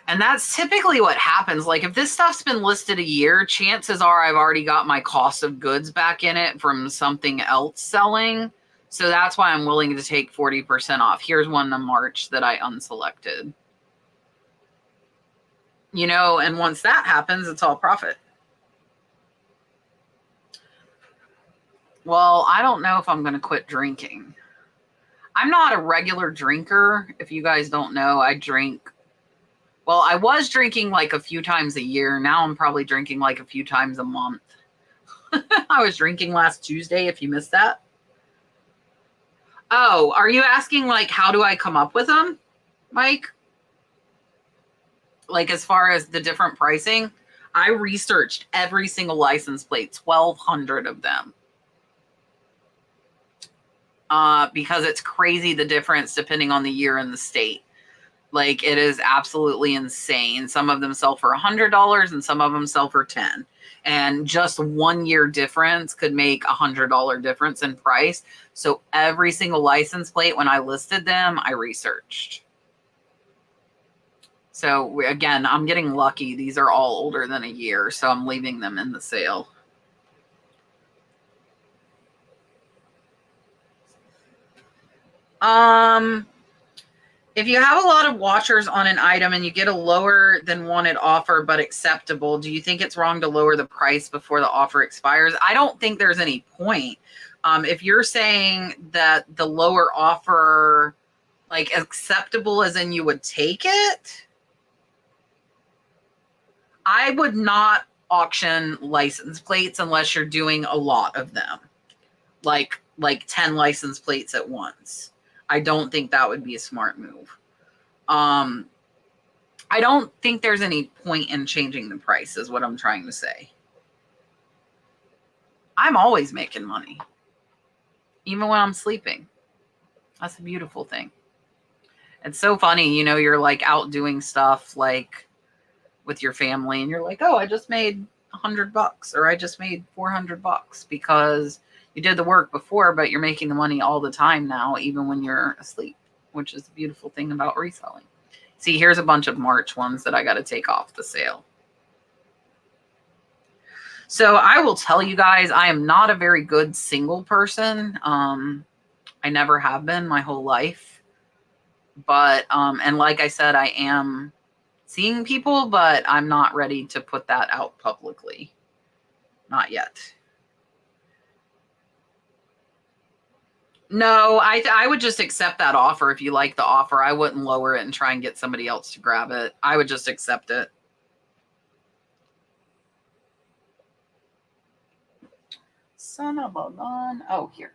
And that's typically what happens. Like if this stuff's been listed a year, chances are I've already got my cost of goods back in it from something else selling. So that's why I'm willing to take 40% off. Here's one in March that I unselected. You know, and once that happens, it's all profit. Well, I don't know if I'm going to quit drinking. I'm not a regular drinker. If you guys don't know, I drink. Well, I was drinking like a few times a year. Now I'm probably drinking like a few times a month. I was drinking last Tuesday, if you missed that. Oh, are you asking like how do I come up with them, Mike? Like as far as the different pricing? I researched every single license plate, 1,200 of them. Because it's crazy the difference depending on the year and the state. Like it is absolutely insane. Some of them sell for $100 and some of them sell for $10. And just 1 year difference could make $100 difference in price. So every single license plate, when I listed them, I researched. So again, I'm getting lucky. These are all older than a year, so I'm leaving them in the sale. If you have a lot of washers on an item and you get a lower than wanted offer but acceptable, do you think it's wrong to lower the price before the offer expires? I don't think there's any point. If you're saying that the lower offer, like acceptable as in you would take it, I would not auction license plates unless you're doing a lot of them, like 10 license plates at once. I don't think that would be a smart move. I don't think there's any point in changing the price is what I'm trying to say. I'm always making money, even when I'm sleeping. That's a beautiful thing. It's so funny, you know, you're like out doing stuff like with your family and you're like, oh, I just made $100 or I just made $400 because you did the work before, but you're making the money all the time now, even when you're asleep, which is the beautiful thing about reselling. See, here's a bunch of March ones that I got to take off the sale. So I will tell you guys, I am not a very good single person. I never have been my whole life. But, and like I said, I am seeing people, but I'm not ready to put that out publicly. Not yet. No, I would just accept that offer if you like the offer. I wouldn't lower it and try and get somebody else to grab it. I would just accept it. Son of a gun. Oh, here.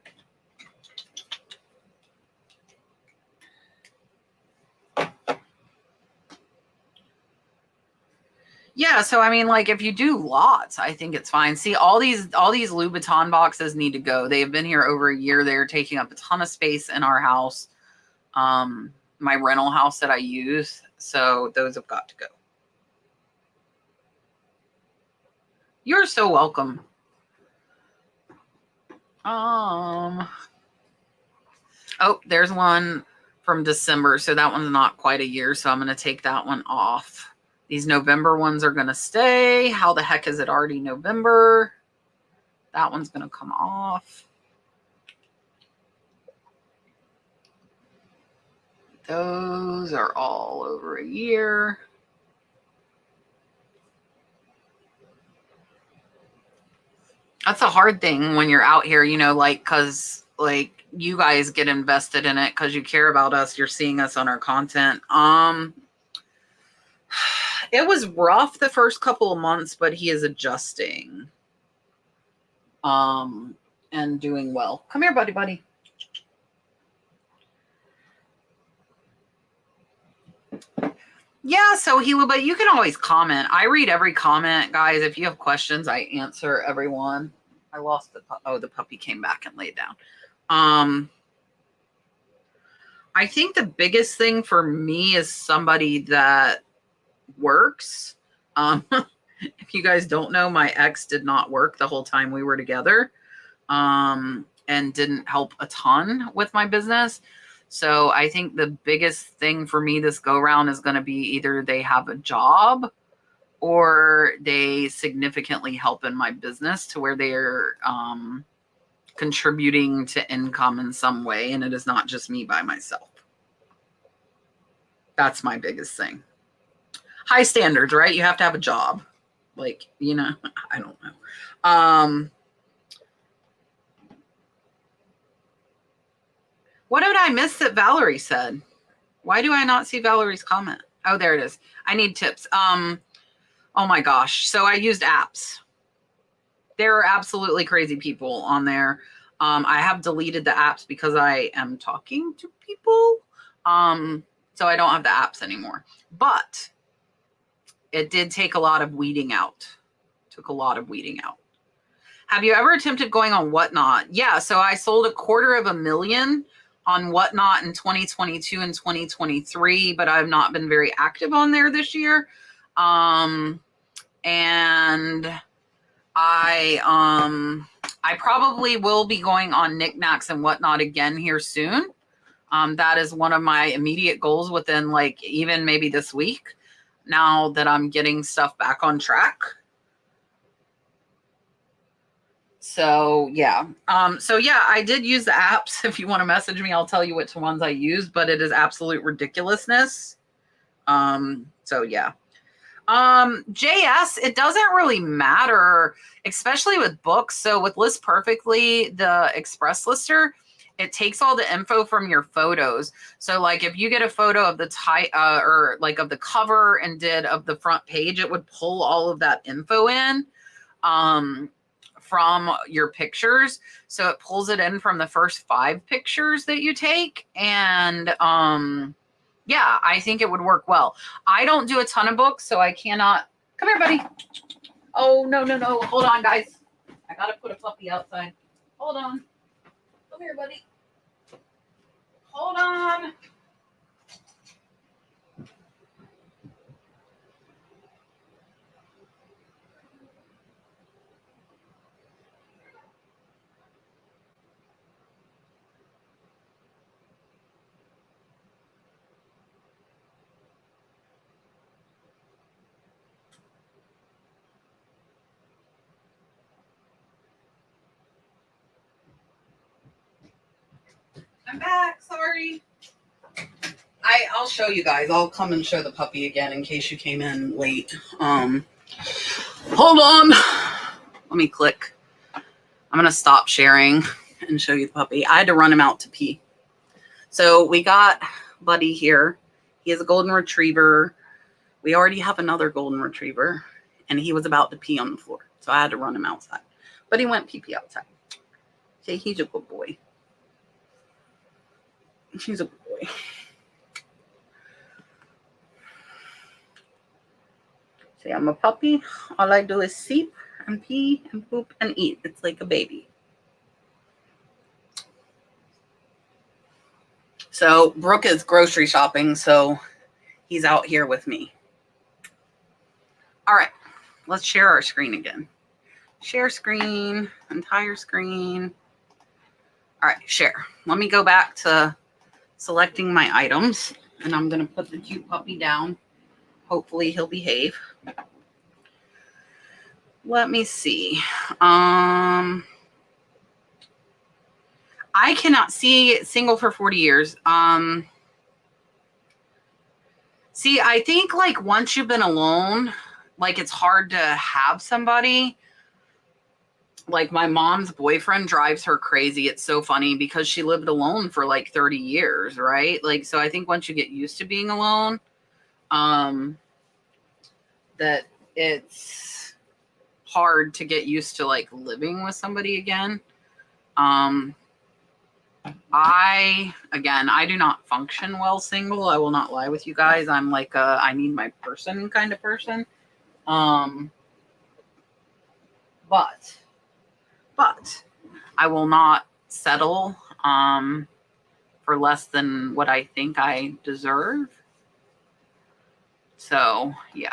Yeah, so I mean, like if you do lots, I think it's fine. See, all these Louboutin boxes need to go. They have been here over a year. They're taking up a ton of space in our house, my rental house that I use. So those have got to go. You're so welcome. Oh, there's one from December. So that one's not quite a year. So I'm going to take that one off. These November ones are going to stay. How the heck is it already November? That one's going to come off. Those are all over a year. That's a hard thing when you're out here, you know, like, because like you guys get invested in it because you care about us. You're seeing us on our content. It was rough the first couple of months, but he is adjusting and doing well. Come here, buddy. Yeah, so but you can always comment. I read every comment, guys. If you have questions, I answer everyone. I lost the puppy came back and laid down. I think the biggest thing for me is somebody that works. If you guys don't know, my ex did not work the whole time we were together, and didn't help a ton with my business. So I think the biggest thing for me this go round is going to be either they have a job or they significantly help in my business to where they are contributing to income in some way. And it is not just me by myself. That's my biggest thing. High standards, right? You have to have a job. Like, you know, I don't know. What did I miss that Valerie said? Why do I not see Valerie's comment? Oh, there it is. I need tips. Oh my gosh. So I used apps. There are absolutely crazy people on there. I have deleted the apps because I am talking to people. So I don't have the apps anymore. But it did take a lot of weeding out. Took a lot of weeding out. Have you ever attempted going on Whatnot? Yeah, so I sold $250,000 on Whatnot in 2022 and 2023, but I've not been very active on there this year. And I probably will be going on Knickknacks and Whatnot again here soon. That is one of my immediate goals within like even maybe this week, now that I'm getting stuff back on track. So yeah. I did use the apps. If you want to message me, I'll tell you which ones I used, but it is absolute ridiculousness. So yeah. JS, it doesn't really matter, especially with books. So with List Perfectly, the Express Lister, it takes all the info from your photos. So like if you get a photo of the or like of the cover and did of the front page, it would pull all of that info in. From your pictures. So it pulls it in from the first 5 pictures that you take. And yeah, I think it would work well. I don't do a ton of books, so I cannot. Come here, buddy. Oh, no. Hold on, guys. I got to put a puppy outside. Hold on. Come here, buddy. Hold on. I'm back. Sorry. I'll show you guys. I'll come and show the puppy again in case you came in late. Hold on. Let me click. I'm gonna stop sharing and show you the puppy. I had to run him out to pee. So we got Buddy here. He is a golden retriever. We already have another golden retriever, and he was about to pee on the floor. So I had to run him outside. But he went pee outside. Okay, he's a good boy. He's a good boy. See, I'm a puppy. All I do is sleep and pee and poop and eat. It's like a baby. So Brooke is grocery shopping, so he's out here with me. All right, let's share our screen again. Share screen, entire screen. All right, share. Let me go back to selecting my items, and I'm going to put the cute puppy down. Hopefully he'll behave. Let me see. I cannot see single for 40 years. See, I think like once you've been alone, like it's hard to have somebody. Like my mom's boyfriend drives her crazy. It's so funny because she lived alone for like 30 years, right? Like, so I think once you get used to being alone, that it's hard to get used to like living with somebody again. I do not function well single. I will not lie with you guys. I'm like I need my person kind of person. But I will not settle for less than what I think I deserve. So, yeah.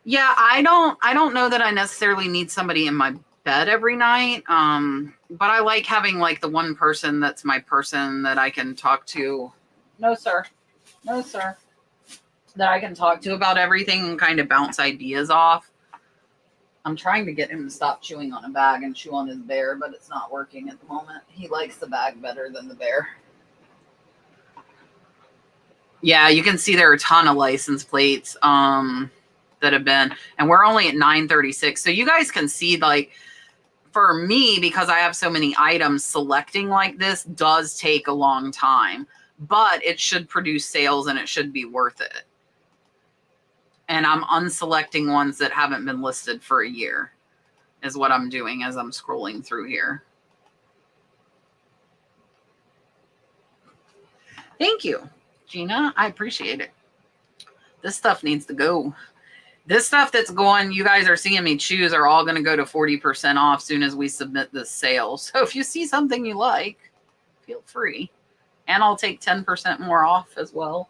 Yeah, I don't know that I necessarily need somebody in my bed every night. But I like having like the one person that's my person that I can talk to. No, sir. No, sir. That I can talk to about everything and kind of bounce ideas off. I'm trying to get him to stop chewing on a bag and chew on his bear, but it's not working at the moment. He likes the bag better than the bear. Yeah, you can see there are a ton of license plates that have been, and we're only at 936. So you guys can see, like, for me, because I have so many items, selecting like this does take a long time, but it should produce sales and it should be worth it. And I'm unselecting ones that haven't been listed for a year is what I'm doing as I'm scrolling through here. Thank you, Gina. I appreciate it. This stuff needs to go. This stuff that's going, you guys are seeing me choose, are all going to go to 40% off soon as we submit this sale. So if you see something you like, feel free. And I'll take 10% more off as well.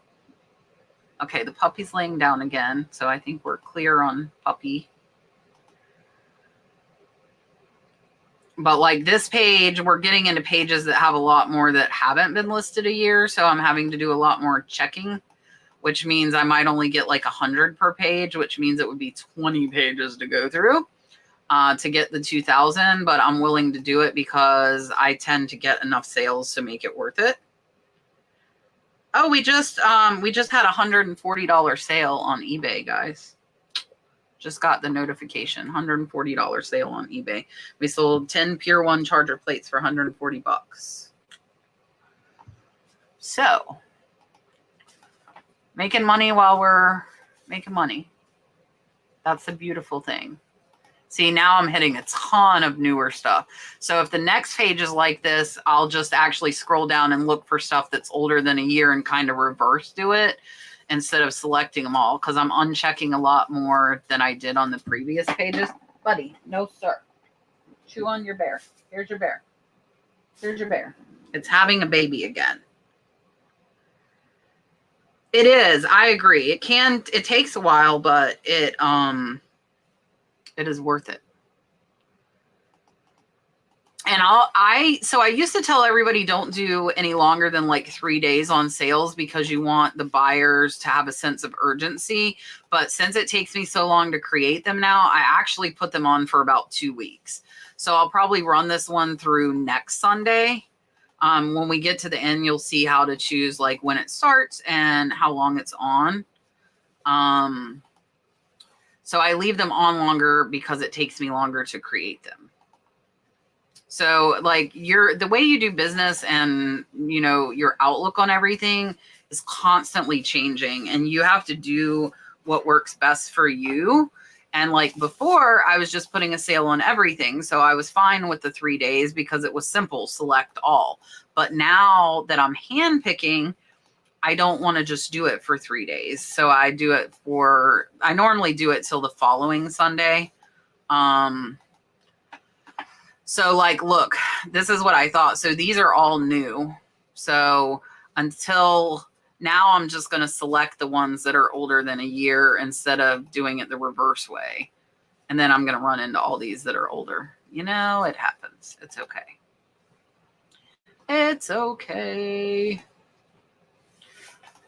Okay, the puppy's laying down again. So I think we're clear on puppy. But like this page, we're getting into pages that have a lot more that haven't been listed a year. So I'm having to do a lot more checking, which means I might only get like 100 per page, which means it would be 20 pages to go through to get the 2,000. But I'm willing to do it because I tend to get enough sales to make it worth it. Oh, we just had a $140 sale on eBay, guys. Just got the notification. $140 sale on eBay. We sold 10 Pure One charger plates for 140 bucks. So, making money while we're making money. That's the beautiful thing. See, now I'm hitting a ton of newer stuff. So if the next page is like this, I'll just actually scroll down and look for stuff that's older than a year and kind of reverse do it instead of selecting them all, because I'm unchecking a lot more than I did on the previous pages. Buddy, no sir. Chew on your bear. Here's your bear. Here's your bear. It's having a baby again. It is. I agree. It takes a while, but it is worth it. And so I used to tell everybody don't do any longer than like 3 days on sales because you want the buyers to have a sense of urgency. But since it takes me so long to create them now, I actually put them on for about 2 weeks. So I'll probably run this one through next Sunday. When we get to the end, you'll see how to choose like when it starts and how long it's on. So I leave them on longer because it takes me longer to create them. So like the way you do business and, you know, your outlook on everything is constantly changing, and you have to do what works best for you. And like before, I was just putting a sale on everything. So I was fine with the 3 days because it was simple, select all. But now that I'm hand picking, I don't want to just do it for 3 days. So I normally do it till the following Sunday. So like, look, this is what I thought. So these are all new. So until now, I'm just going to select the ones that are older than a year instead of doing it the reverse way. And then I'm going to run into all these that are older. You know, it happens. It's okay. It's okay.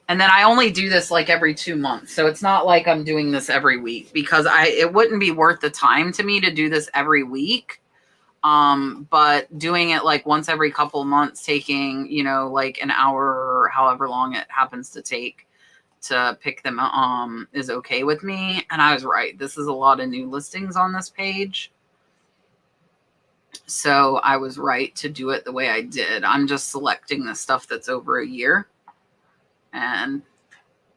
And then I only do this like every 2 months. So it's not like I'm doing this every week because it wouldn't be worth the time to me to do this every week. But doing it like once every couple of months, taking, you know, like an hour or however long it happens to take to pick them, is okay with me. And I was right. This is a lot of new listings on this page. So I was right to do it the way I did. I'm just selecting the stuff that's over a year. And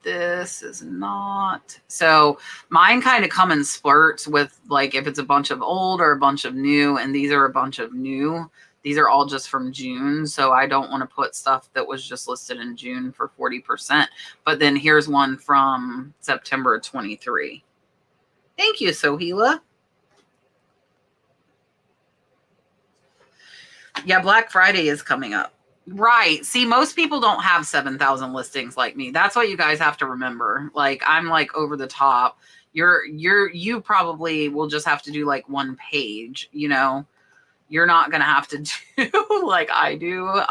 this is not. So mine kind of come in splurts with like if it's a bunch of old or a bunch of new, and these are a bunch of new. These are all just from June. So I don't want to put stuff that was just listed in June for 40%. But then here's one from September 23. Thank you, Sohila. Yeah, Black Friday is coming up. Right. See, most people don't have 7,000 listings like me. That's what you guys have to remember. Like, I'm like over the top. You probably will just have to do like one page, you know. You're not going to have to do like I do.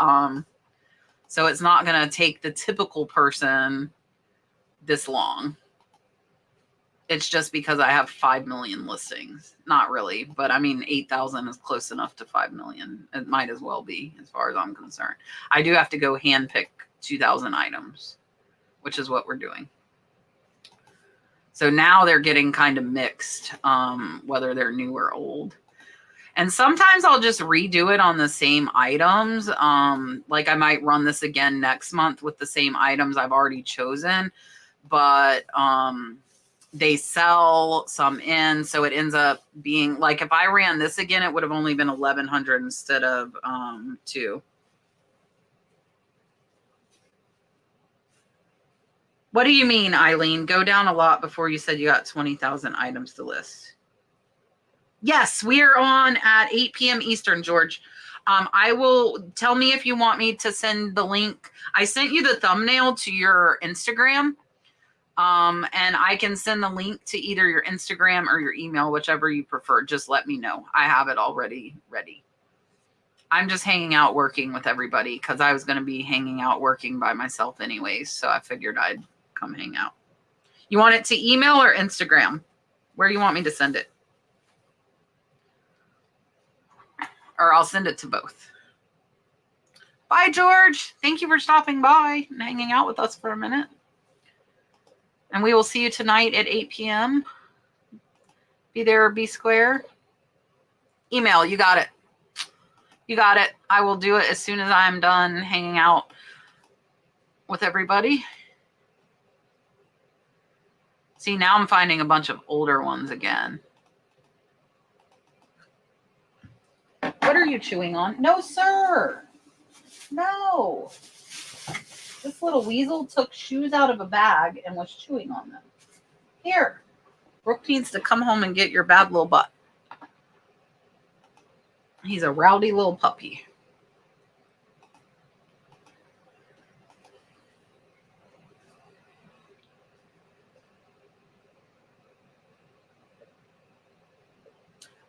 So it's not going to take the typical person this long. It's just because I have 5 million listings. Not really, but I mean, 8,000 is close enough to 5 million. It might as well be, as far as I'm concerned. I do have to go handpick 2,000 items, which is what we're doing. So now they're getting kind of mixed, whether they're new or old. And sometimes I'll just redo it on the same items. Like I might run this again next month with the same items I've already chosen, but they sell some in, so it ends up being like if I ran this again, it would have only been 1,100 instead of 2. What do you mean, Eileen? Go down a lot before you said you got 20,000 items to list. Yes, we are on at 8 p.m. Eastern, George. I will tell me if you want me to send the link. I sent you the thumbnail to your Instagram. And I can send the link to either your Instagram or your email, whichever you prefer. Just let me know. I have it already ready. I'm just hanging out working with everybody because I was going to be hanging out working by myself anyways. So I figured I'd come hang out. You want it to email or Instagram? Where do you want me to send it? Or I'll send it to both. Bye, George. Thank you for stopping by and hanging out with us for a minute. And we will see you tonight at 8 p.m. Be there or be square. Email, you got it. You got it. I will do it as soon as I'm done hanging out with everybody. See, now I'm finding a bunch of older ones again. What are you chewing on? No, sir. No. This little weasel took shoes out of a bag and was chewing on them. Here. Brooke needs to come home and get your bad little butt. He's a rowdy little puppy.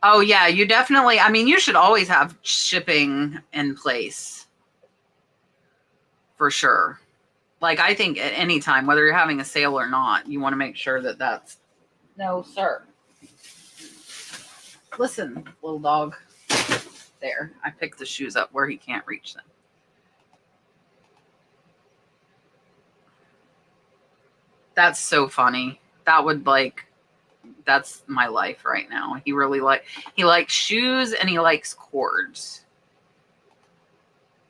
Oh yeah, you definitely, I mean, you should always have shipping in place for sure. Like I think at any time, whether you're having a sale or not, you want to make sure that that's, no, sir. Listen, little dog. There, I picked the shoes up where he can't reach them. That's so funny. That would like, that's my life right now. He really he likes shoes and he likes cords.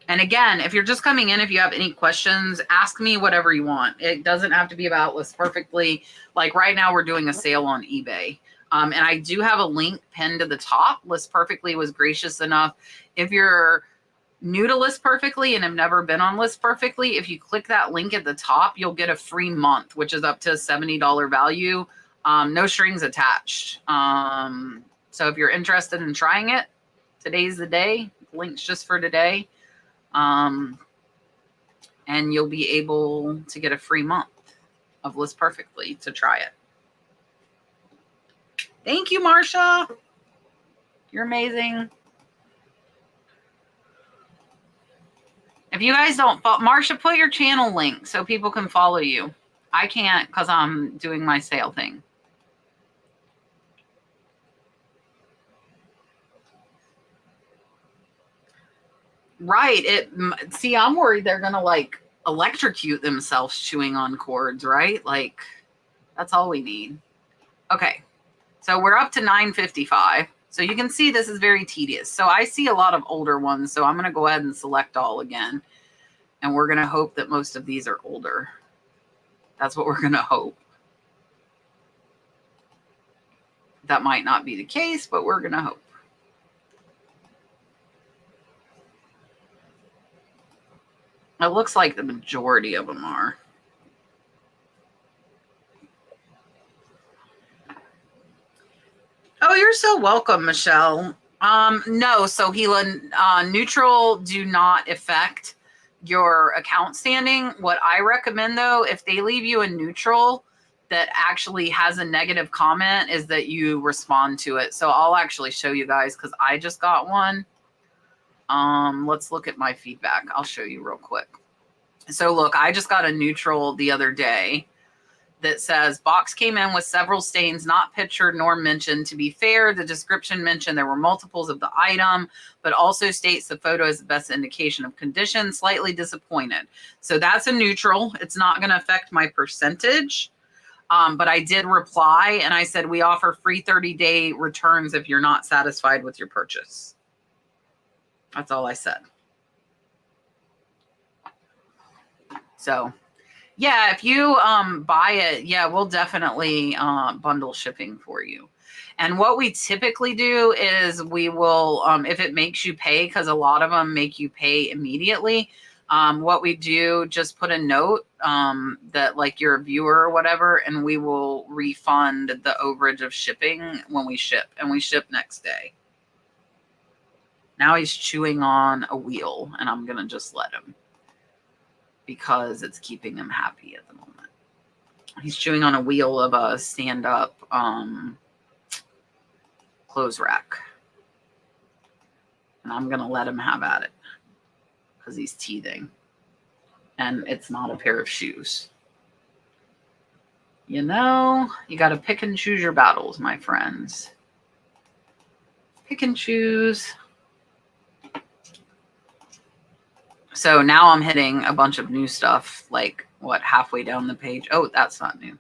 And again, if you're just coming in, if you have any questions, ask me whatever you want. It doesn't have to be about List Perfectly. Like right now, we're doing a sale on eBay. And I do have a link pinned to the top. List Perfectly was gracious enough. If you're new to List Perfectly and have never been on List Perfectly, if you click that link at the top, you'll get a free month, which is up to a $70 value. No strings attached. So if you're interested in trying it, today's the day. Link's just for today. And you'll be able to get a free month of List Perfectly to try it. Thank you, Marsha. You're amazing. If you guys don't follow, Marsha, put your channel link so people can follow you. I can't because I'm doing my sale thing. Right. See, I'm worried they're going to like electrocute themselves chewing on cords, right? Like that's all we need. Okay. So we're up to 9:55. So you can see this is very tedious. So I see a lot of older ones. So I'm going to go ahead and select all again. And we're going to hope that most of these are older. That's what we're going to hope. That might not be the case, but we're going to hope. It looks like the majority of them are. Oh, you're so welcome, Michelle. No, so Gila, neutral do not affect your account standing. What I recommend though, if they leave you a neutral that actually has a negative comment, is that you respond to it. So I'll actually show you guys because I just got one. Let's look at my feedback. I'll show you real quick. So look, I just got a neutral the other day that says box came in with several stains not pictured nor mentioned. To be fair, the description mentioned there were multiples of the item, but also states the photo is the best indication of condition. Slightly disappointed. So that's a neutral. It's not going to affect my percentage. But I did reply and I said, we offer free 30-day returns if you're not satisfied with your purchase. That's all I said. So yeah, if you buy it, yeah, we'll definitely bundle shipping for you. And what we typically do is we will, if it makes you pay, because a lot of them make you pay immediately, what we do, just put a note that like you're a viewer or whatever, and we will refund the overage of shipping when we ship, and we ship next day. Now he's chewing on a wheel, and I'm going to just let him, because it's keeping him happy at the moment. He's chewing on a wheel of a stand-up clothes rack. And I'm going to let him have at it because he's teething. And it's not a pair of shoes. You know, you got to pick and choose your battles, my friends. Pick and choose. So now I'm hitting a bunch of new stuff, like what, halfway down the page. Oh, that's not new.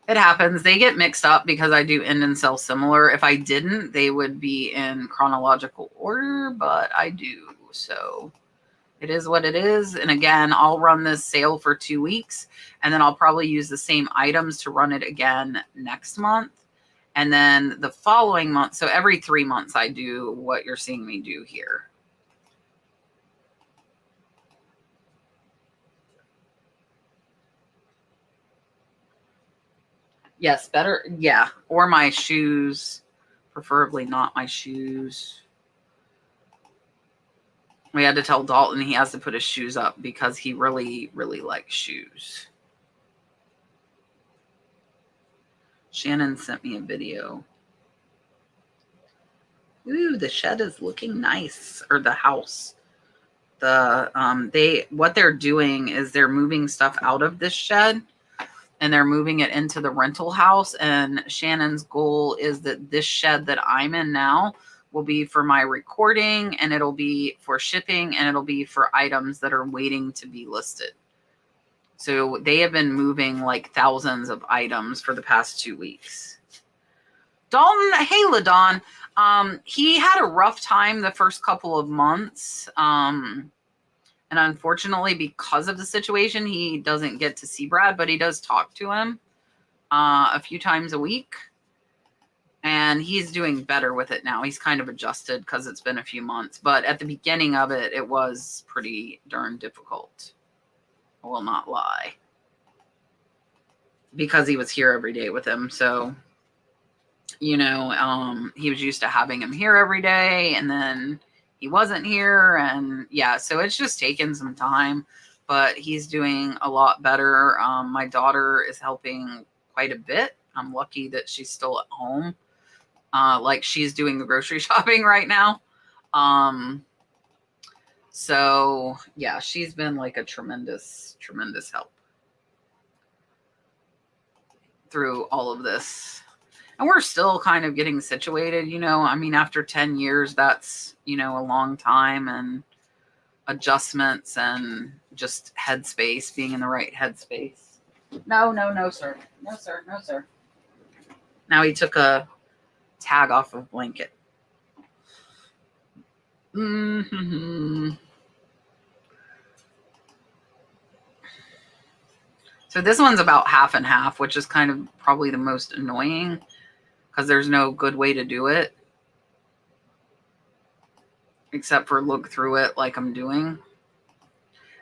It happens. They get mixed up because I do end and sell similar. If I didn't, they would be in chronological order, but I do. So it is what it is. And again, I'll run this sale for 2 weeks, and then I'll probably use the same items to run it again next month. And then the following month, so every 3 months, I do what you're seeing me do here. Yes, better. Yeah. Or my shoes, preferably not my shoes. We had to tell Dalton he has to put his shoes up because he really, really likes shoes. Shannon sent me a video. Ooh, the shed is looking nice, or the house. What they're doing is they're moving stuff out of this shed and they're moving it into the rental house. And Shannon's goal is that this shed that I'm in now will be for my recording, and it'll be for shipping, and it'll be for items that are waiting to be listed. So they have been moving like thousands of items for the past 2 weeks. Dalton, hey LaDon. He had a rough time the first couple of months. And unfortunately, because of the situation, he doesn't get to see Brad, but he does talk to him a few times a week. And he's doing better with it now. He's kind of adjusted because it's been a few months. But at the beginning of it, it was pretty darn difficult. I will not lie. Because he was here every day with him. So, you know, he was used to having him here every day. And then he wasn't here. And yeah, so it's just taken some time. But he's doing a lot better. My daughter is helping quite a bit. I'm lucky that she's still at home. Like she's doing the grocery shopping right now. So yeah, she's been like a tremendous, tremendous help through all of this. And we're still kind of getting situated, you know. I mean, after 10 years, that's, you know, a long time, and adjustments and just headspace, being in the right headspace. No, sir. No, sir. No, sir. Now he took a tag off of blanket. Mm-hmm. So this one's about half and half, which is kind of probably the most annoying because there's no good way to do it except for look through it like I'm doing.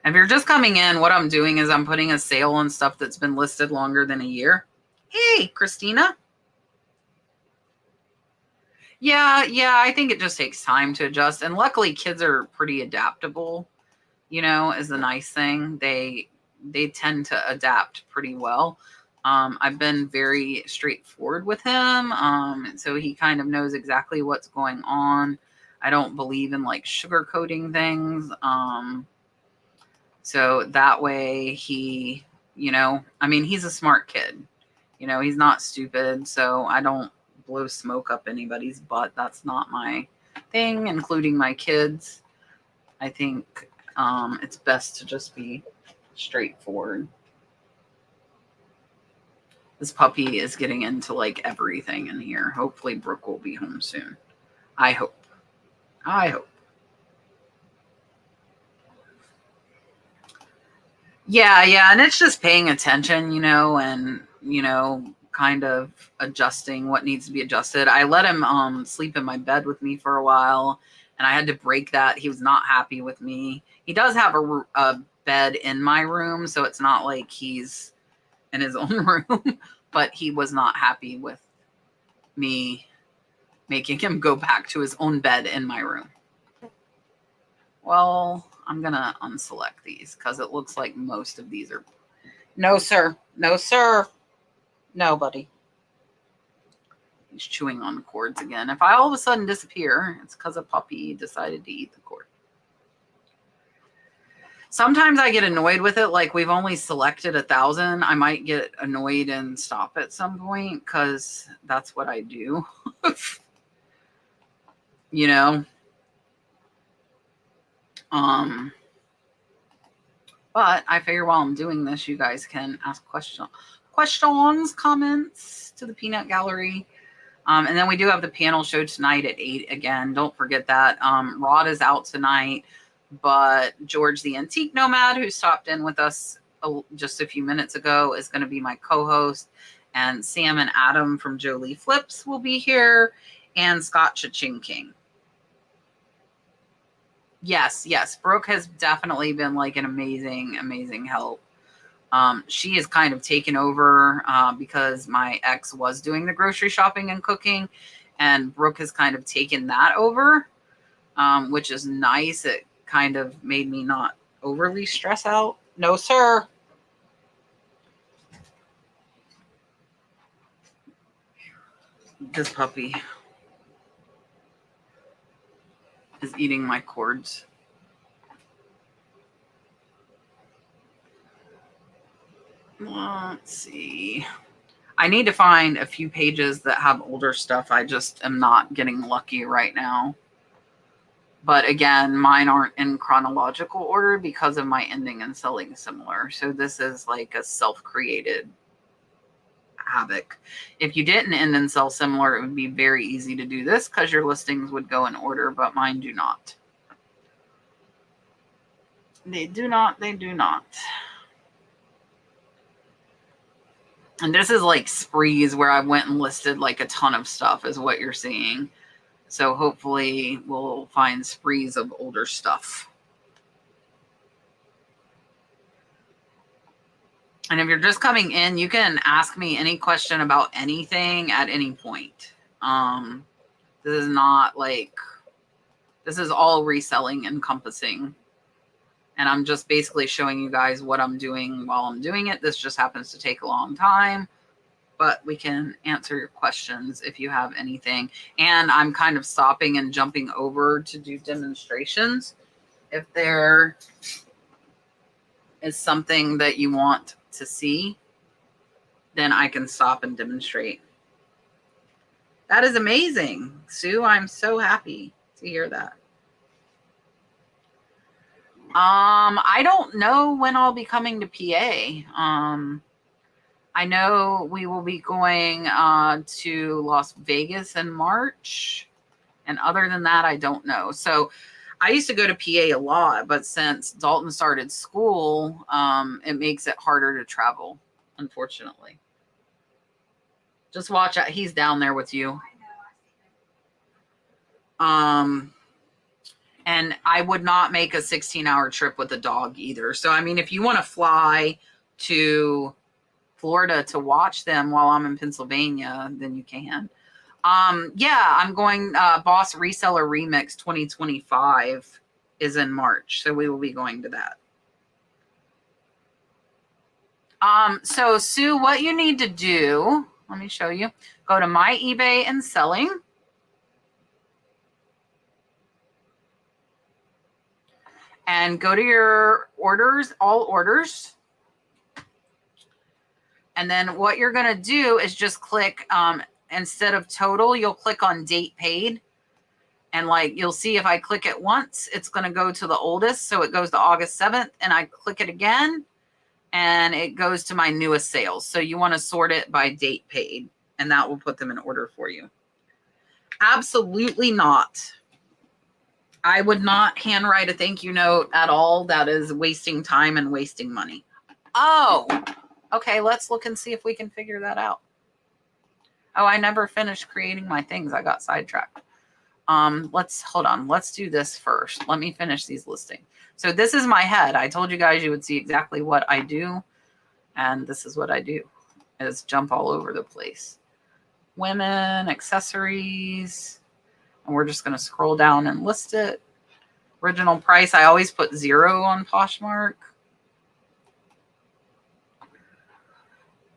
And if you're just coming in, what I'm doing is I'm putting a sale on stuff that's been listed longer than a year. Hey, Christina. Yeah, I think it just takes time to adjust. And luckily kids are pretty adaptable, you know, is the nice thing. They tend to adapt pretty well. I've been very straightforward with him. So he kind of knows exactly what's going on. I don't believe in like sugarcoating things. So that way he, you know, I mean, he's a smart kid, you know, he's not stupid. So I don't blow smoke up anybody's butt. That's not my thing, including my kids. I think it's best to just be straightforward. This puppy is getting into like everything in here. Hopefully Brooke will be home soon. I hope. Yeah. And it's just paying attention, you know, and, you know, kind of adjusting what needs to be adjusted. I let him sleep in my bed with me for a while, and I had to break that. He was not happy with me. He does have a bed in my room, so it's not like he's in his own room, but he was not happy with me making him go back to his own bed in my room. Well, I'm going to unselect these because it looks like most of these are... No, sir. No, sir. No, buddy. He's chewing on the cords again. If I all of a sudden disappear, it's because a puppy decided to eat the cord. Sometimes I get annoyed with it. Like we've only selected 1,000. I might get annoyed and stop at some point because that's what I do. You know? But I figure while I'm doing this, you guys can ask questions, comments to the Peanut Gallery. And then we do have the panel show tonight at 8 again. Don't forget that. Rod is out tonight, but George the Antique Nomad, who stopped in with us just a few minutes ago, is going to be my co-host. And Sam and Adam from Jolie Flips will be here, and Scott Cha-Ching King. Yes. Brooke has definitely been like an amazing help. She has kind of taken over because my ex was doing the grocery shopping and cooking, and Brooke has kind of taken that over, which is nice. It kind of made me not overly stress out. No, sir. This puppy. is eating my cords. Let's see. I need to find a few pages that have older stuff. I just am not getting lucky right now. But again, mine aren't in chronological order because of my ending and selling similar. So this is like a self-created havoc. If you didn't end and sell similar, it would be very easy to do this because your listings would go in order, but mine do not. They do not. They do not. And this is like sprees where I went and listed like a ton of stuff is what you're seeing. So hopefully we'll find sprees of older stuff. And if you're just coming in, you can ask me any question about anything at any point. This is not like, this is all reselling encompassing. And I'm just basically showing you guys what I'm doing while I'm doing it. This just happens to take a long time, but we can answer your questions if you have anything. And I'm kind of stopping and jumping over to do demonstrations. If there is something that you want to see, then I can stop and demonstrate. That is amazing, Sue. I'm so happy to hear that. I don't know when I'll be coming to PA. I know we will be going to Las Vegas in March. And other than that, I don't know. So I used to go to PA a lot, but since Dalton started school, it makes it harder to travel, unfortunately. Just watch out. He's down there with you. And I would not make a 16-hour trip with a dog either. So, I mean, if you want to fly to Florida to watch them while I'm in Pennsylvania, then you can. Yeah, I'm going, Boss Reseller Remix 2025 is in March. So we will be going to that. So Sue, what you need to do, let me show you. Go to My eBay and Selling. And go to your orders, all orders. And then what you're going to do is just click, instead of total, you'll click on date paid. And like, you'll see if I click it once, it's going to go to the oldest. So it goes to August 7th and I click it again and it goes to my newest sales. So you want to sort it by date paid and that will put them in order for you. Absolutely not. I would not handwrite a thank you note at all. That is wasting time and wasting money. Oh, okay. Let's look and see if we can figure that out. Oh, I never finished creating my things. I got sidetracked. Hold on. Let's do this first. Let me finish these listings. So this is my head. I told you guys you would see exactly what I do. And this is what I do is jump all over the place. Women, accessories. And we're just going to scroll down and list it. Original price. I always put 0 on Poshmark.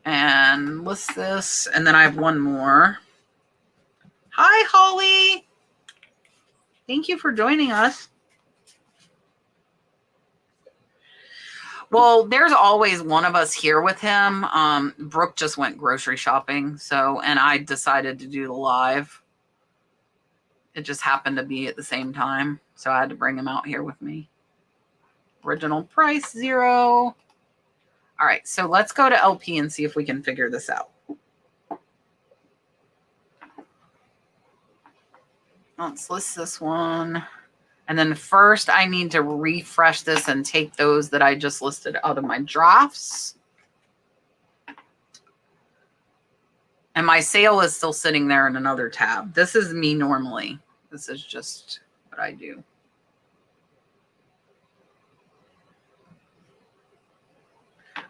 And list this. And then I have one more. Hi, Holly. Thank you for joining us. Well, there's always one of us here with him. Brooke just went grocery shopping. And I decided to do the live. It just happened to be at the same time. So I had to bring him out here with me. Original price 0. All right. So let's go to LP and see if we can figure this out. Let's list this one. And then first I need to refresh this and take those that I just listed out of my drafts. And my sale is still sitting there in another tab. This is me normally. This is just what I do.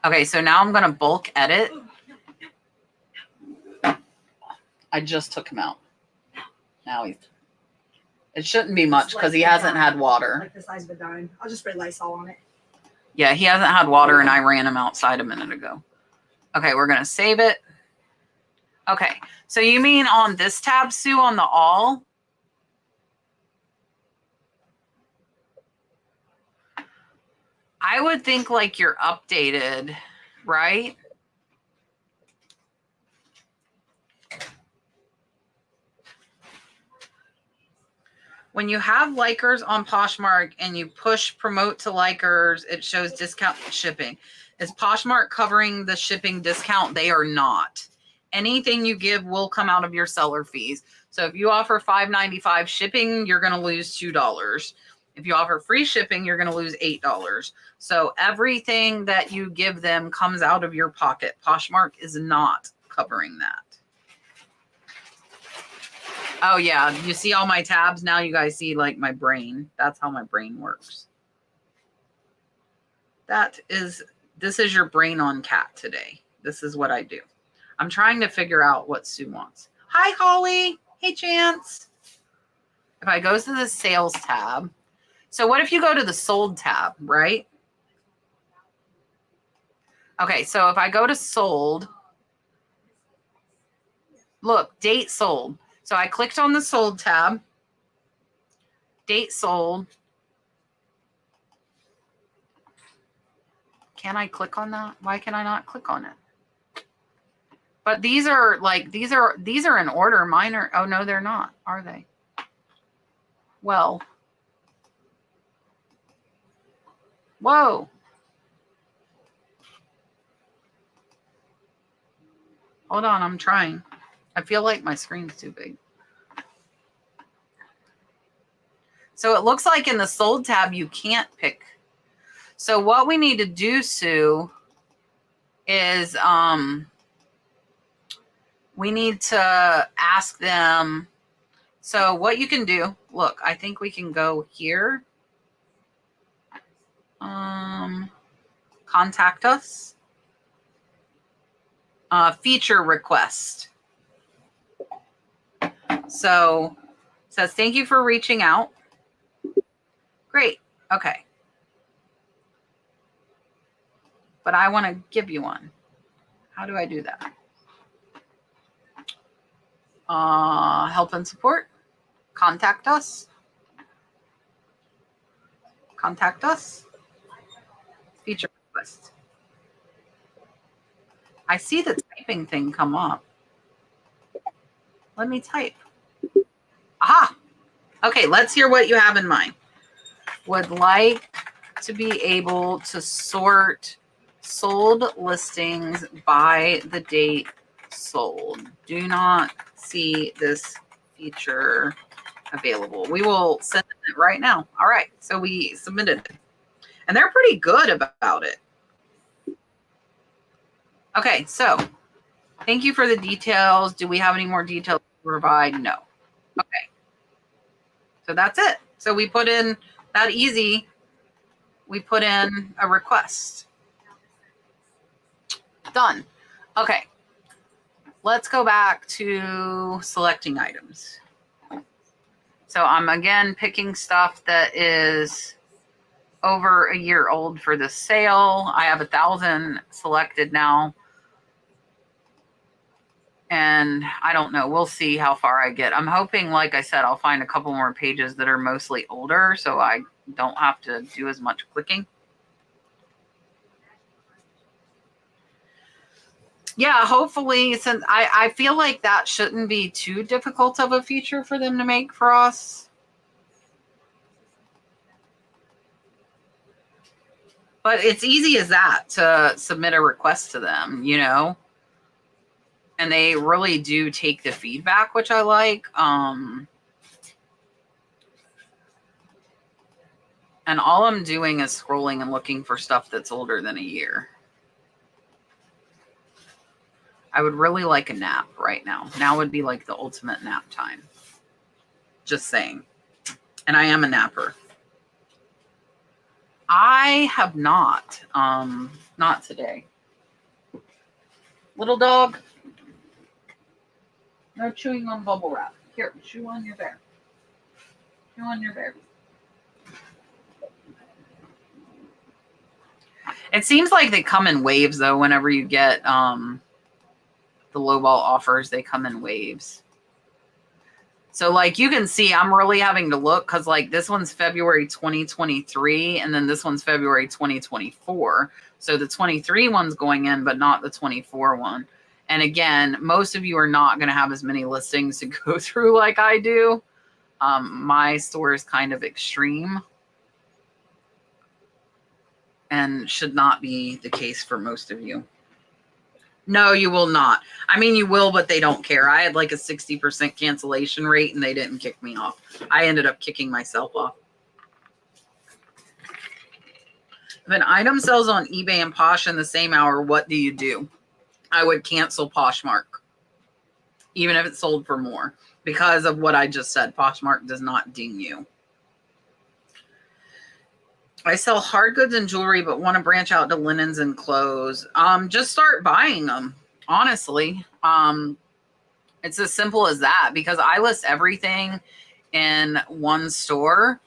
Okay, so now I'm going to bulk edit. I just took him out. Now he's... It shouldn't be much because he hasn't had water. Like the size of a dime. I'll just spray Lysol on it. Yeah, he hasn't had water and I ran him outside a minute ago. Okay, we're going to save it. Okay, so you mean on this tab, Sue, on the all? I would think like you're updated, right? When you have Likers on Poshmark and you push promote to Likers, it shows discount shipping. Is Poshmark covering the shipping discount? They are not. Anything you give will come out of your seller fees. So if you offer $5.95 shipping, you're going to lose $2. If you offer free shipping, you're going to lose $8. So everything that you give them comes out of your pocket. Poshmark is not covering that. Oh yeah, you see all my tabs? Now you guys see like my brain. That's how my brain works. This is your brain on cat today. This is what I do. I'm trying to figure out what Sue wants. Hi, Holly. Hey, Chance. If I go to the sales tab, so what if you go to the sold tab, right? Okay, so if I go to sold, look, date sold. So I clicked on the sold tab, date sold. Can I click on that? Why can I not click on it? But these are in order. Mine are, oh no, they're not, are they? Well, whoa. Hold on, I'm trying. I feel like my screen's too big. So it looks like in the sold tab, you can't pick. So what we need to do, Sue, is we need to ask them. So what you can do, look, I think we can go here. Contact us. Feature request. So it says, thank you for reaching out. Great. Okay. But I want to give you one. How do I do that? Help and support. Contact us. Contact us. Feature request. I see the typing thing come up. Let me type. Aha. Okay, let's hear what you have in mind. Would like to be able to sort sold listings by the date sold. Do not see this feature available. We will send it right now. All right, so we submitted it. And they're pretty good about it. Okay, so thank you for the details. Do we have any more details to provide? No. Okay. So that's it. So we put in that easy. We put in a request. Done. Okay. Let's go back to selecting items. So I'm again picking stuff that is over a year old for the sale. I have 1,000 selected now. And I don't know. We'll see how far I get. I'm hoping, like I said, I'll find a couple more pages that are mostly older so I don't have to do as much clicking. Yeah, hopefully, since I feel like that shouldn't be too difficult of a feature for them to make for us. But it's easy as that to submit a request to them, you know? And they really do take the feedback, which I like. And all I'm doing is scrolling and looking for stuff that's older than a year. I would really like a nap right now. Now would be like the ultimate nap time. Just saying. And I am a napper. I have not. Not today. Little dog. No chewing on bubble wrap. Here, chew on your bear. Chew on your bear. It seems like they come in waves, though, whenever you get the lowball offers. They come in waves. So like you can see I'm really having to look because like this one's February 2023 and then this one's February 2024. So the 23 one's going in, but not the 24 one. And again, most of you are not going to have as many listings to go through like I do. My store is kind of extreme and should not be the case for most of you. No, you will not. I mean, you will, but they don't care. I had like a 60% cancellation rate and they didn't kick me off. I ended up kicking myself off. If an item sells on eBay and Posh in the same hour, what do you do? I would cancel Poshmark, even if it sold for more, because of what I just said. Poshmark does not ding you. I sell hard goods and jewelry, but want to branch out to linens and clothes. Just start buying them. Honestly, it's as simple as that because I list everything in one store.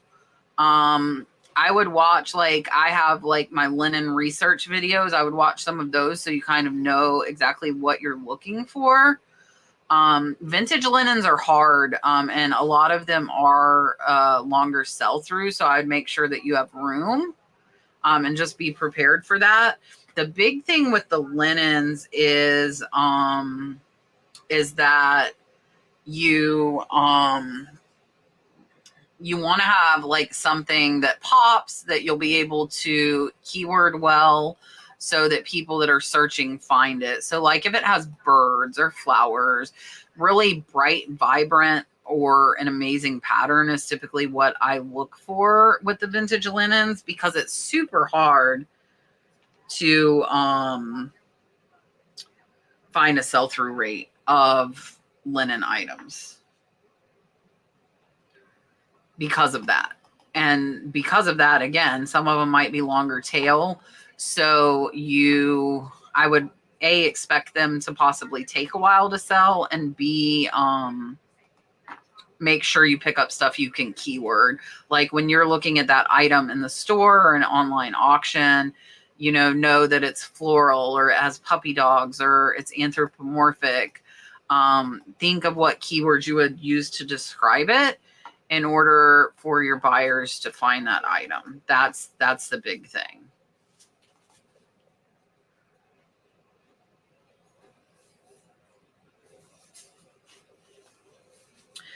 I would watch, like, I have like my linen research videos. I would watch some of those so you kind of know exactly what you're looking for. Vintage linens are hard, and a lot of them are longer sell through. So I'd make sure that you have room, and just be prepared for that. The big thing with the linens is that you want to have like something that pops that you'll be able to keyword well, so that people that are searching find it. So like if it has birds or flowers, really bright, vibrant, or an amazing pattern is typically what I look for with the vintage linens, because it's super hard to find a sell-through rate of linen items because of that. And because of that, again, some of them might be longer tail. So I would A, expect them to possibly take a while to sell, and B, make sure you pick up stuff you can keyword. Like when you're looking at that item in the store or an online auction, know that it's floral or it has puppy dogs or it's anthropomorphic. Think of what keywords you would use to describe it in order for your buyers to find that item. That's the big thing.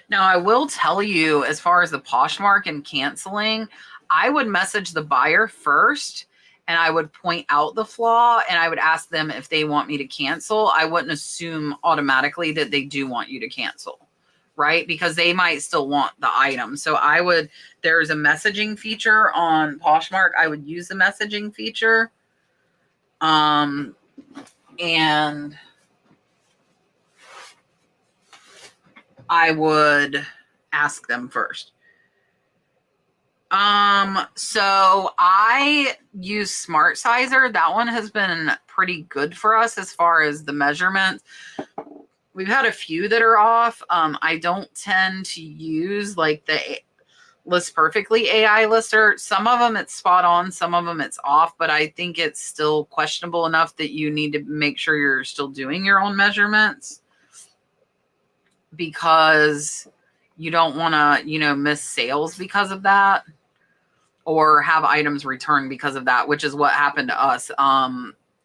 Now, I will tell you, as far as the Poshmark and canceling, I would message the buyer first and I would point out the flaw and I would ask them if they want me to cancel. I wouldn't assume automatically that they do want you to cancel, right? Because they might still want the item. So there's a messaging feature on Poshmark. I would use the messaging feature. And I would ask them first. So I use Smart Sizer. That one has been pretty good for us as far as the measurements. We've had a few that are off. I don't tend to use like the List Perfectly AI lister. Some of them it's spot on, some of them it's off, but I think it's still questionable enough that you need to make sure you're still doing your own measurements, because you don't want to, miss sales because of that, or have items returned because of that, which is what happened to us.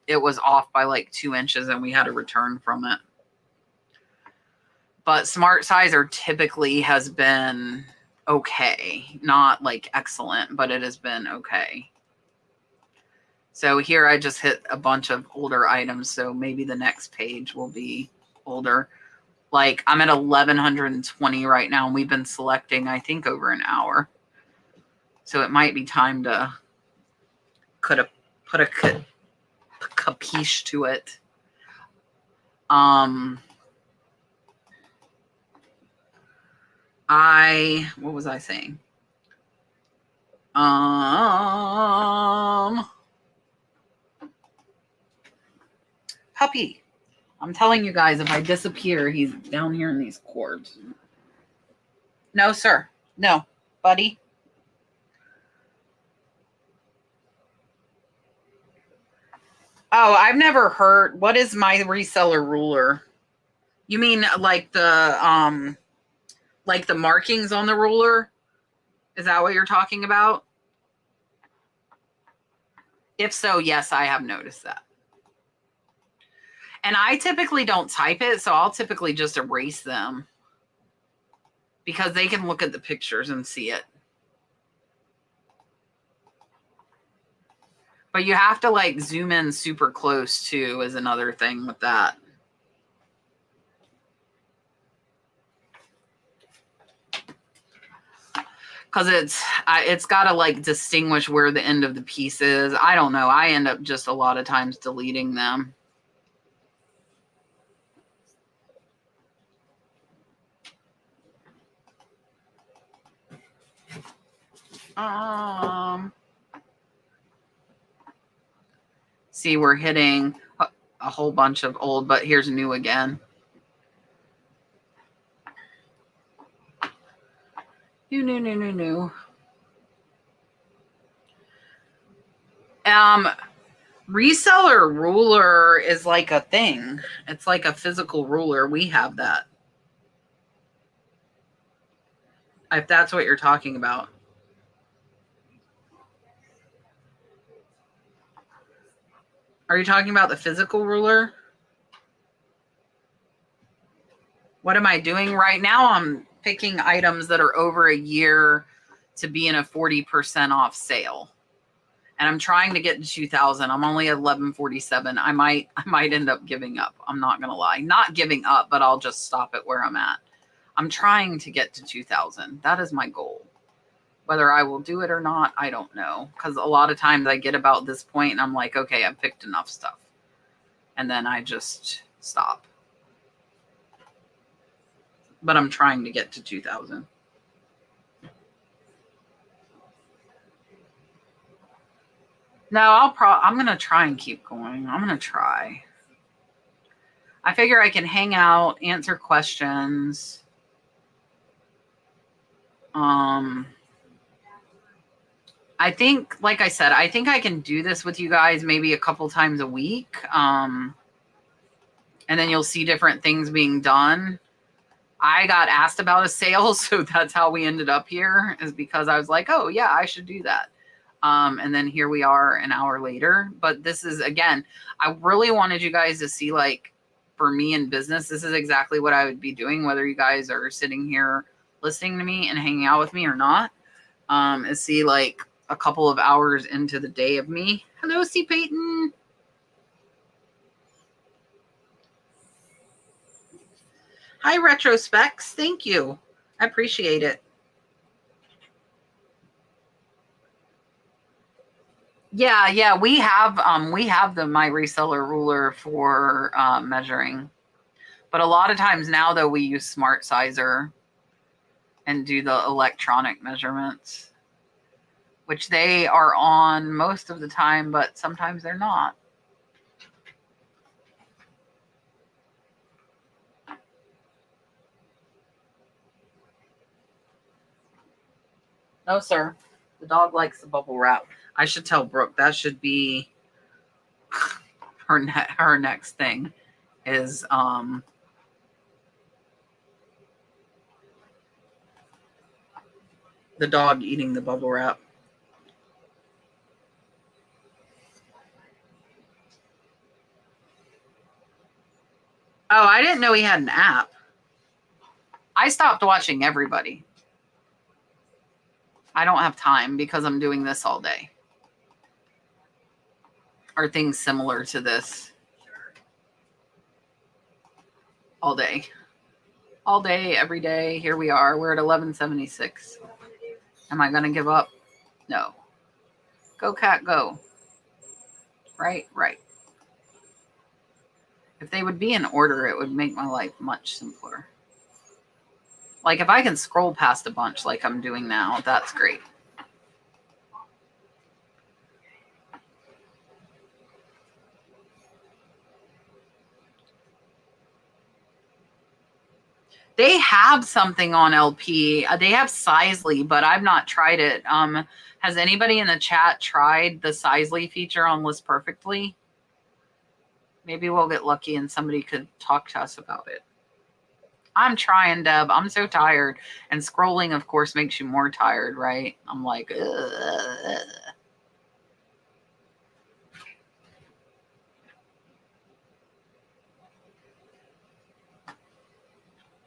It was off by like 2 inches and we had to return from it. But Smart Sizer typically has been okay. Not like excellent, but it has been okay. So here I just hit a bunch of older items. So maybe the next page will be older. Like I'm at 1120 right now, and we've been selecting, I think, over an hour. So it might be time to put a capiche to it. What was I saying? Puppy. I'm telling you guys, if I disappear, he's down here in these cords. No, sir. No, buddy. Oh, I've never heard. What is my reseller ruler? You mean like the Like the markings on the ruler? Is that what you're talking about? If so, yes, I have noticed that. And I typically don't type it, so I'll typically just erase them because they can look at the pictures and see it. But you have to like zoom in super close too, is another thing with that. Because it's got to like distinguish where the end of the piece is. I don't know. I end up just a lot of times deleting them. See, we're hitting a whole bunch of old, but here's new again. New. Reseller ruler is like a thing. It's like a physical ruler. We have that. If that's what you're talking about. Are you talking about the physical ruler? What am I doing right now? I'm picking items that are over a year to be in a 40% off sale. And I'm trying to get to 2,000. I'm only at 1147. I might end up giving up. I'm not going to lie. Not giving up, but I'll just stop it where I'm at. I'm trying to get to 2,000. That is my goal. Whether I will do it or not, I don't know. Because a lot of times I get about this point and I'm like, okay, I've picked enough stuff. And then I just stop. But I'm trying to get to 2,000. No, I'm going to try and keep going. I'm going to try. I figure I can hang out, answer questions. I think, like I said, I think I can do this with you guys maybe a couple times a week. And then you'll see different things being done. I got asked about a sale, so that's how we ended up here, is because I was like, oh, yeah, I should do that. And then here we are an hour later. But this is, again, I really wanted you guys to see, like, for me in business, this is exactly what I would be doing, whether you guys are sitting here listening to me and hanging out with me or not, is see, like, a couple of hours into the day of me. Hello, C. Peyton. Hi, Retrospecs. Thank you. I appreciate it. Yeah, we have the My Reseller ruler for measuring. But a lot of times now, though, we use Smart Sizer and do the electronic measurements, which they are on most of the time, but sometimes they're not. No, sir. The dog likes the bubble wrap. I should tell Brooke that should be her next thing is the dog eating the bubble wrap. Oh, I didn't know he had an app. I stopped watching everybody. I don't have time because I'm doing this all day. Or things similar to this. All day. All day, every day. Here we are. We're at 1176. Am I going to give up? No. Go, cat, go. Right. If they would be in order, it would make my life much simpler. Like if I can scroll past a bunch like I'm doing now, that's great. They have something on LP. They have Sizely, but I've not tried it. Has anybody in the chat tried the Sizely feature on List Perfectly? Maybe we'll get lucky and somebody could talk to us about it. I'm trying, Deb. I'm so tired. And scrolling, of course, makes you more tired, right? I'm like, ugh.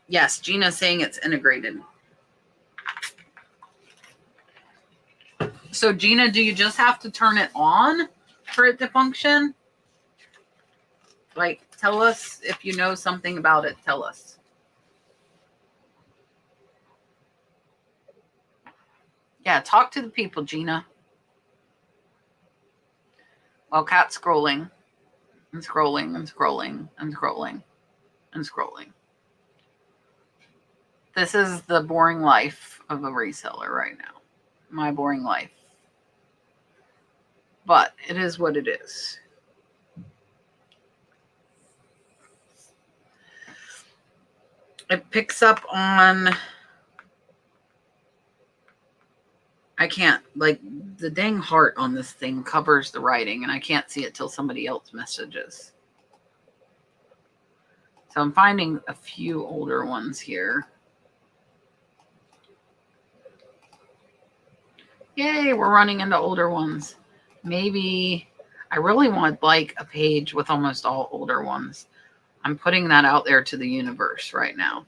Yes, Gina's saying it's integrated. So, Gina, do you just have to turn it on for it to function? Like, tell us if you know something about it. Tell us. Yeah, talk to the people, Gina. While Kat's scrolling and scrolling and scrolling and scrolling and scrolling. This is the boring life of a reseller right now. My boring life. But it is what it is. It picks up on... I can't, like, the dang heart on this thing covers the writing, and I can't see it till somebody else messages. So I'm finding a few older ones here. Yay, we're running into older ones. Maybe I really want like a page with almost all older ones. I'm putting that out there to the universe right now.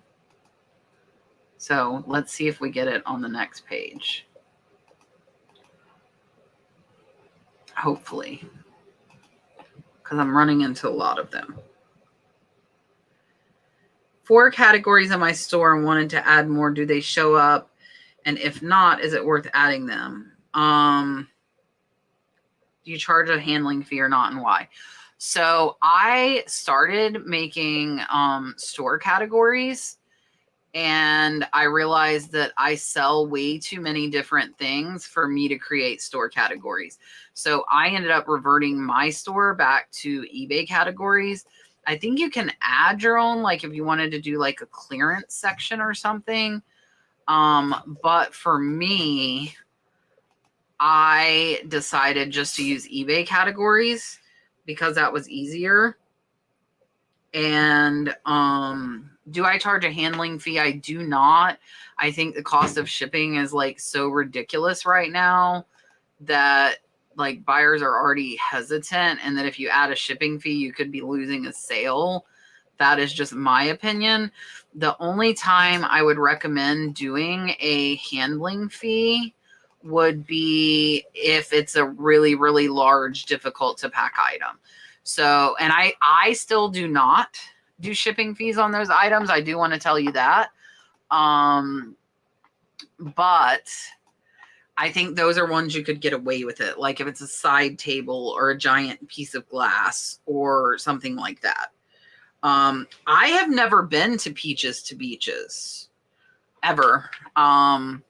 So let's see if we get it on the next page. Hopefully. Because I'm running into a lot of them. 4 categories in my store and wanted to add more. Do they show up? And if not, is it worth adding them? Do you charge a handling fee or not, and why? So I started making store categories, and I realized that I sell way too many different things for me to create store categories. So I ended up reverting my store back to eBay categories. I think you can add your own, like if you wanted to do like a clearance section or something. But for me, I decided just to use eBay categories because that was easier. And do I charge a handling fee? I do not. I think the cost of shipping is like so ridiculous right now that like buyers are already hesitant, and that if you add a shipping fee, you could be losing a sale. That is just my opinion. The only time I would recommend doing a handling fee would be if it's a really, really large, difficult to pack item. So, and I still do not do shipping fees on those items. I do want to tell you that. But I think those are ones you could get away with it. Like if it's a side table or a giant piece of glass or something like that. I have never been to Peaches to Beaches ever. And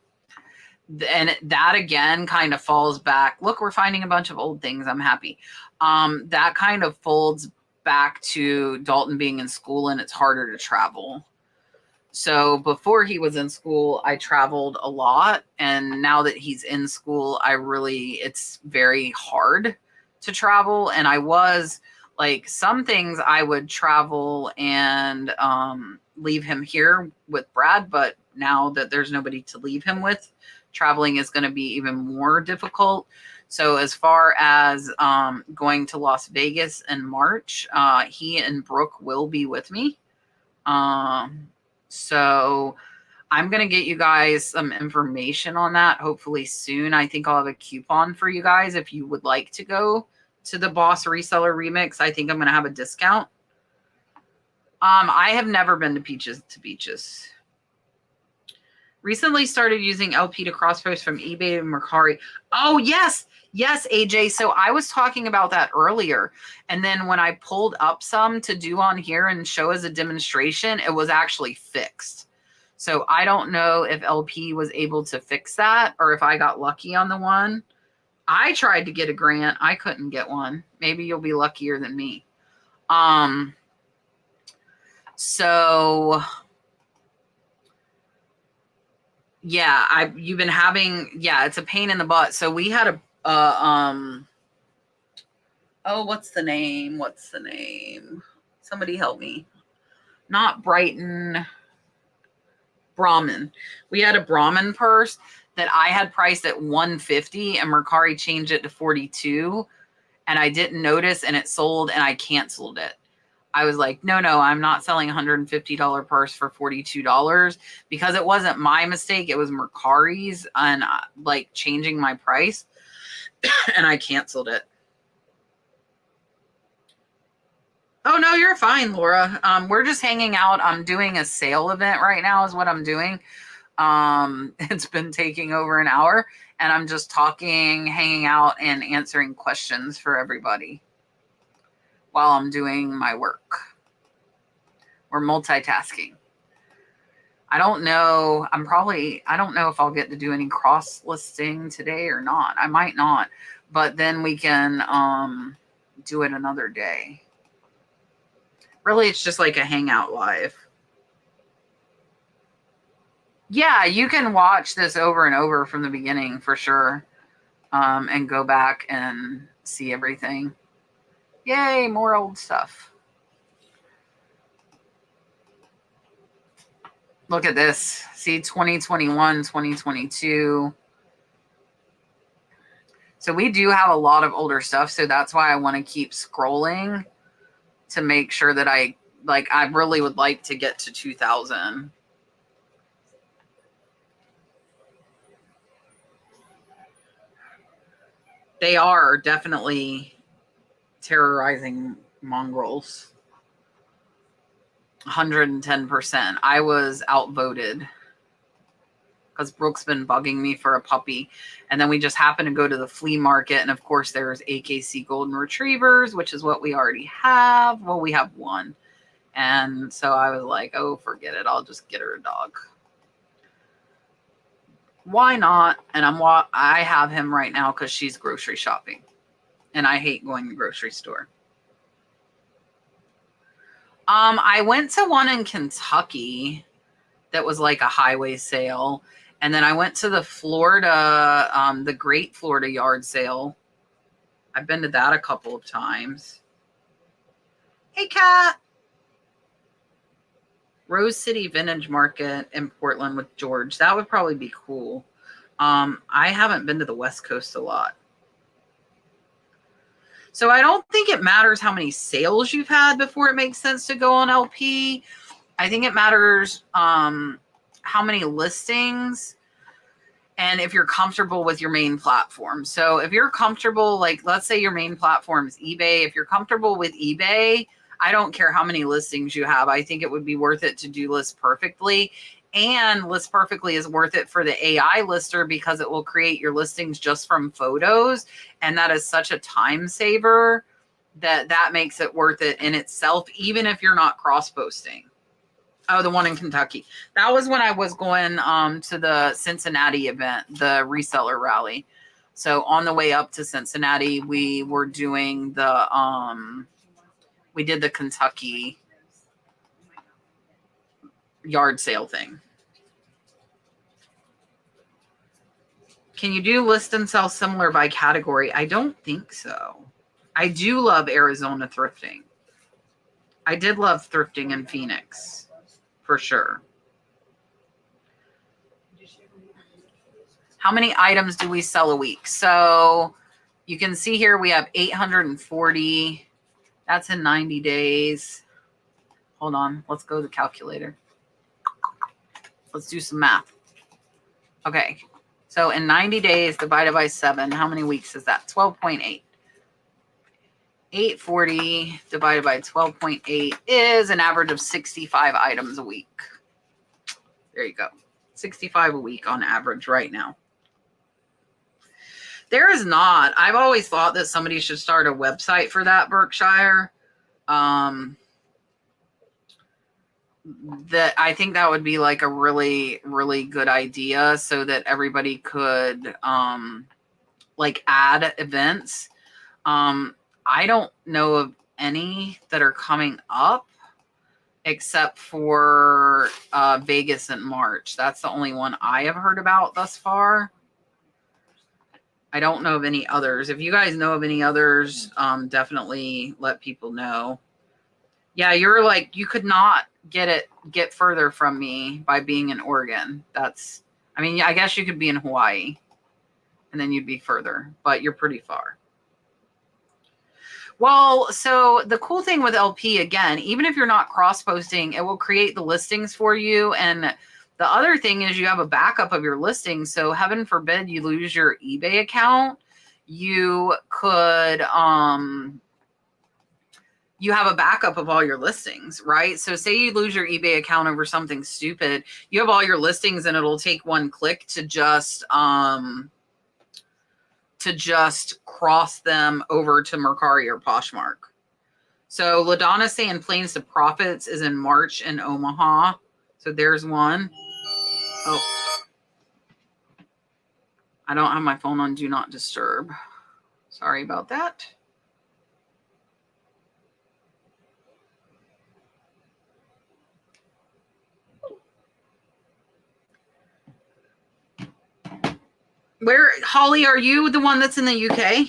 that again kind of falls back. Look, we're finding a bunch of old things. I'm happy. That kind of folds back to Dalton being in school, and it's harder to travel. So before he was in school, I traveled a lot. And now that he's in school, it's very hard to travel. And I was like, some things I would travel and leave him here with Brad. But now that there's nobody to leave him with, traveling is going to be even more difficult. So as far as going to Las Vegas in March, he and Brooke will be with me. So I'm going to get you guys some information on that hopefully soon. I think I'll have a coupon for you guys if you would like to go to the Boss Reseller Remix. I think I'm going to have a discount. I have never been to Peaches to Beaches. Recently started using LP to cross-post from eBay to Mercari. Oh, yes. Yes, AJ. So I was talking about that earlier. And then when I pulled up some to do on here and show as a demonstration, it was actually fixed. So I don't know if LP was able to fix that or if I got lucky on the one. I tried to get a grant. I couldn't get one. Maybe you'll be luckier than me. So... yeah, you've been having, it's a pain in the butt. So we had what's the name? Somebody help me. Not Brighton. Brahmin. We had a Brahmin purse that I had priced at $150 and Mercari changed it to $42 and I didn't notice and it sold and I canceled it. I was like, no, I'm not selling a $150 purse for $42 because it wasn't my mistake. It was Mercari's and like changing my price and I canceled it. Oh, no, you're fine, Laura. We're just hanging out. I'm doing a sale event right now is what I'm doing. It's been taking over an hour and I'm just talking, hanging out and answering questions for everybody while I'm doing my work. We're multitasking. I don't know. I don't know if I'll get to do any cross listing today or not. I might not, but then we can do it another day. Really, it's just like a hangout live. Yeah, you can watch this over and over from the beginning for sure, and go back and see everything. Yay, more old stuff. Look at this. See, 2021, 2022. So we do have a lot of older stuff, so that's why I want to keep scrolling to make sure that I really would like to get to 2000. They are definitely terrorizing mongrels. 110%. I was outvoted because Brooke's been bugging me for a puppy. And then we just happened to go to the flea market. And of course, there's AKC Golden Retrievers, which is what we already have. Well, we have one. And so I was like, oh, forget it. I'll just get her a dog. Why not? And I have him right now because she's grocery shopping. And I hate going to the grocery store. I went to one in Kentucky that was like a highway sale. And then I went to the the Great Florida Yard Sale. I've been to that a couple of times. Hey, Kat. Rose City Vintage Market in Portland with George. That would probably be cool. I haven't been to the West Coast a lot. So I don't think it matters how many sales you've had before it makes sense to go on LP. I think it matters how many listings and if you're comfortable with your main platform. So if you're comfortable, like let's say your main platform is eBay. If you're comfortable with eBay, I don't care how many listings you have. I think it would be worth it to do List Perfectly. And List Perfectly is worth it for the AI lister because it will create your listings just from photos. And that is such a time saver that makes it worth it in itself, even if you're not cross-posting. Oh, the one in Kentucky. That was when I was going to the Cincinnati event, the reseller rally. So on the way up to Cincinnati, we were doing we did the Kentucky yard sale thing. Can you do list and sell similar by category? I don't think so. I do love Arizona thrifting. I did love thrifting in Phoenix, for sure. How many items do we sell a week? So you can see here we have 840. That's in 90 days. Hold on. Let's go to the calculator. Let's do some math. Okay. So in 90 days divided by 7, how many weeks is that? 12.8. 840 divided by 12.8 is an average of 65 items a week. There you go. 65 a week on average right now. There is not. I've always thought that somebody should start a website for that, Berkshire. That I think that would be like a really, really good idea so that everybody could like add events. I don't know of any that are coming up except for Vegas in March. That's the only one I have heard about thus far. I don't know of any others. If you guys know of any others, definitely let people know. Yeah, you're like, you could not get further from me by being in Oregon. That's, I mean, I guess you could be in Hawaii and then you'd be further, but you're pretty far. Well, so the cool thing with LP, again, even if you're not cross posting, it will create the listings for you. And the other thing is you have a backup of your listings. So heaven forbid you lose your eBay account, you could, you have a backup of all your listings, right? So say you lose your eBay account over something stupid, you have all your listings and it'll take one click to just cross them over to Mercari or Poshmark. So LaDonna saying Planes to Profits is in March in Omaha. So there's one. Oh, I don't have my phone on Do Not Disturb. Sorry about that. Where, Holly, are you the one that's in the UK?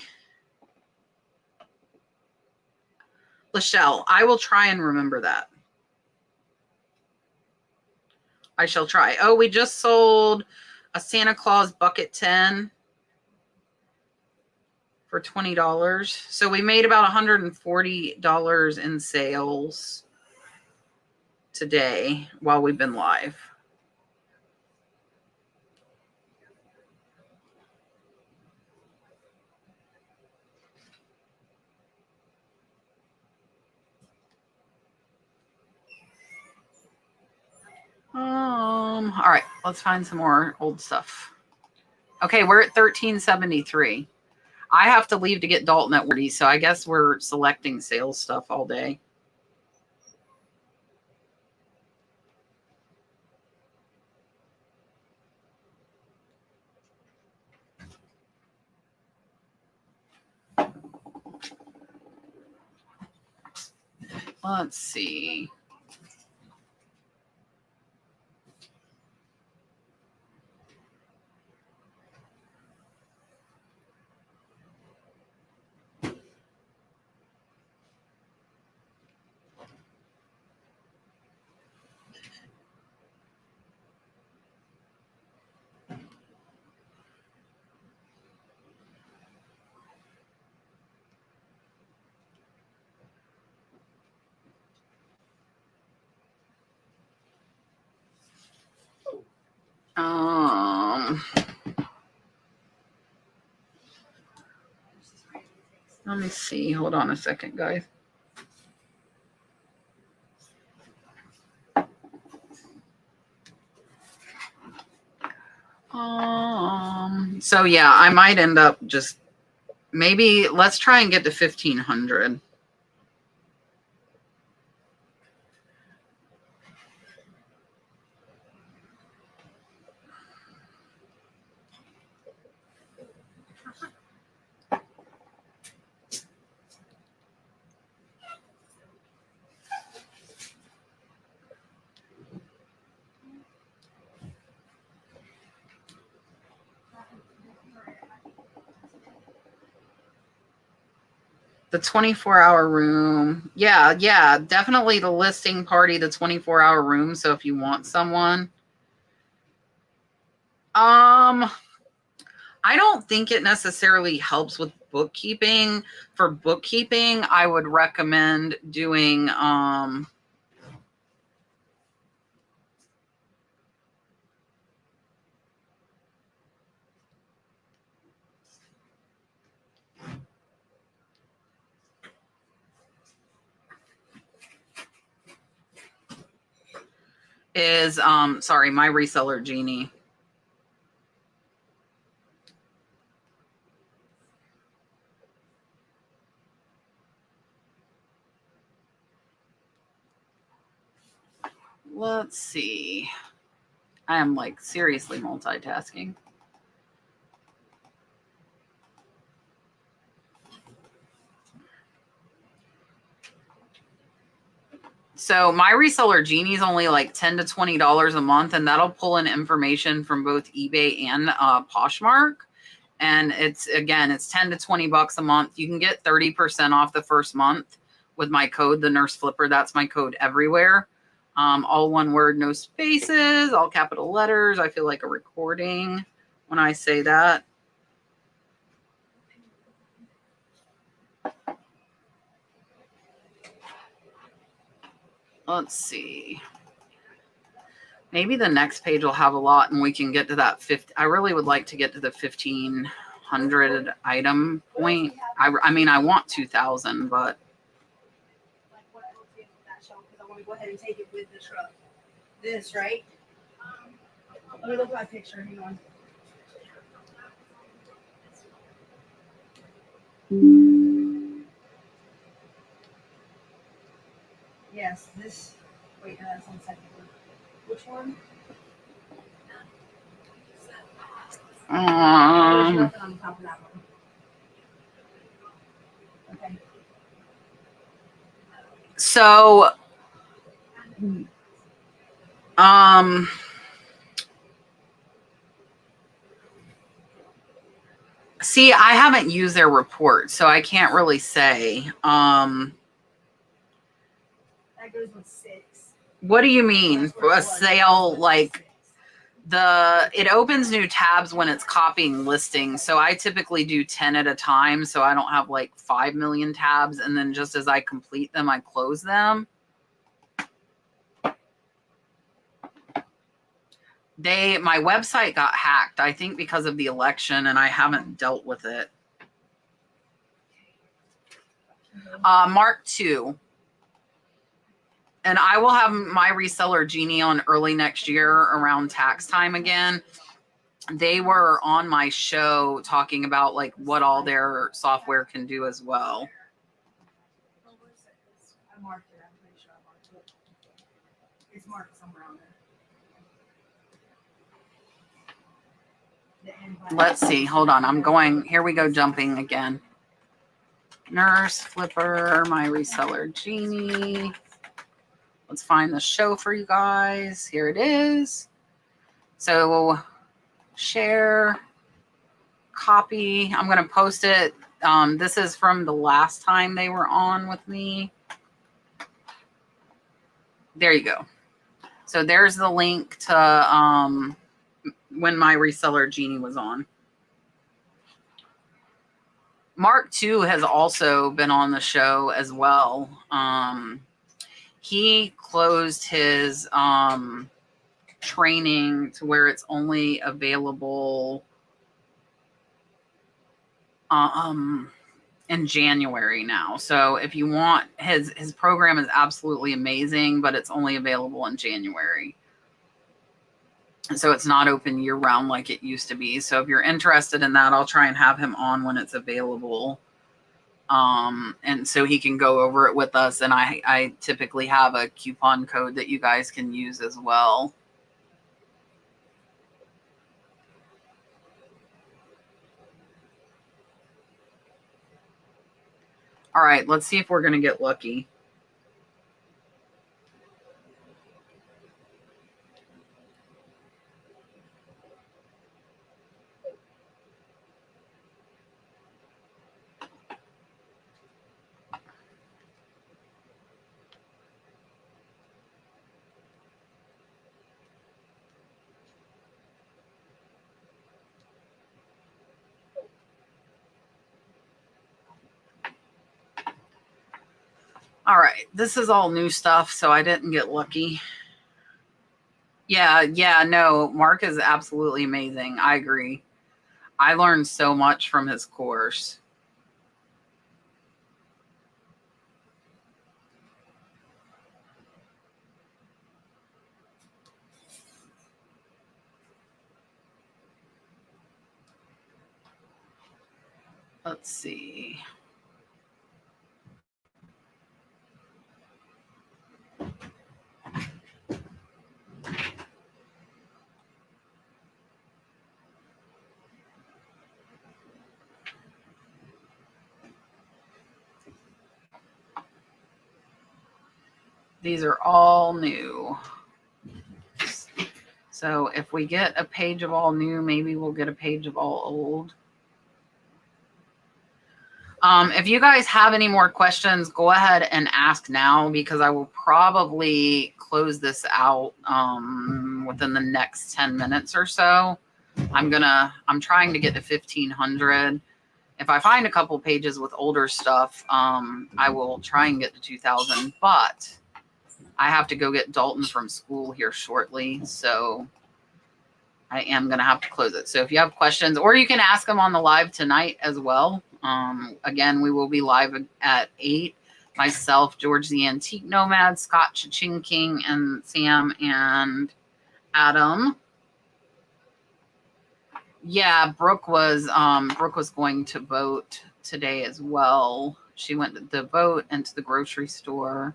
Lachelle, I will try and remember that. I shall try. Oh, we just sold a Santa Claus Bucket 10 for $20. So we made about $140 in sales today while we've been live. All right, let's find some more old stuff. Okay, we're at 1373. I have to leave to get Dalton at 40, so I guess we're selecting sales stuff all day. Let's see. Let me see. Hold on a second, guys. So yeah, I might end up just maybe let's try and get to 1500. The 24-hour room. Yeah, definitely the listing party, the 24-hour room. So if you want someone, I don't think it necessarily helps with bookkeeping. For bookkeeping, I would recommend doing sorry, My Reseller Genie. Let's see. I am like seriously multitasking. So My Reseller Genie is only like $10 to $20 a month, and that'll pull in information from both eBay and Poshmark. And it's 10 to 20 bucks a month. You can get 30% off the first month with my code, the Nurse Flipper. That's my code everywhere. All one word, no spaces, all capital letters. I feel like a recording when I say that. Let's see. Maybe the next page will have a lot and we can get to that 50. I really would like to get to the 1,500 item point. I mean, I want 2,000, but. Like what I looked at that show because I want to go ahead and take it with the truck. This, right? Let me look at my picture. Hang on. Yes, this. Wait, no, that's on the second one. Which one? There's nothing on the top of that one. Okay. So, see, I haven't used their report, so I can't really say. That goes with 6. What do you mean? That's what it A was. sale, It was like 6. it opens new tabs when it's copying listings. So I typically do 10 at a time. So I don't have like 5 million tabs. And then just as I complete them, I close them. My website got hacked, I think because of the election, and I haven't dealt with it. Mark 2. And I will have my reseller Jeannie on early next year around tax time again. They were on my show talking about like what all their software can do as well. I marked it. I'm pretty sure I marked it. It's marked somewhere on there. Let's see. Hold on. I'm going. Here we go. Jumping again. Nurse Flipper, my reseller Jeannie. Let's find the show for you guys. Here it is. So share, copy. I'm going to post it. This is from the last time they were on with me. There you go. So there's the link to when my reseller Jeannie was on. Mark 2 has also been on the show as well. He closed his training to where it's only available in January now. So if you want, his program is absolutely amazing, but it's only available in January. So it's not open year round like it used to be. So if you're interested in that, I'll try and have him on when it's available. And so he can go over it with us. And I typically have a coupon code that you guys can use as well. All right, let's see if we're going to get lucky. All right, this is all new stuff, so I didn't get lucky. Yeah, no, Mark is absolutely amazing. I agree. I learned so much from his course. Let's see. These are all new. So if we get a page of all new, maybe we'll get a page of all old. If you guys have any more questions, go ahead and ask now, because I will probably close this out within the next 10 minutes or so. I'm trying to get to 1500. If I find a couple pages with older stuff, I will try and get to 2000, but I have to go get Dalton from school here shortly. So I am going to have to close it. So if you have questions, or you can ask them on the live tonight as well. Again, we will be live at 8. Myself, George the Antique Nomad, Scott Cha-Ching King, and Sam and Adam. Yeah, Brooke was going to vote today as well. She went to vote and to the grocery store.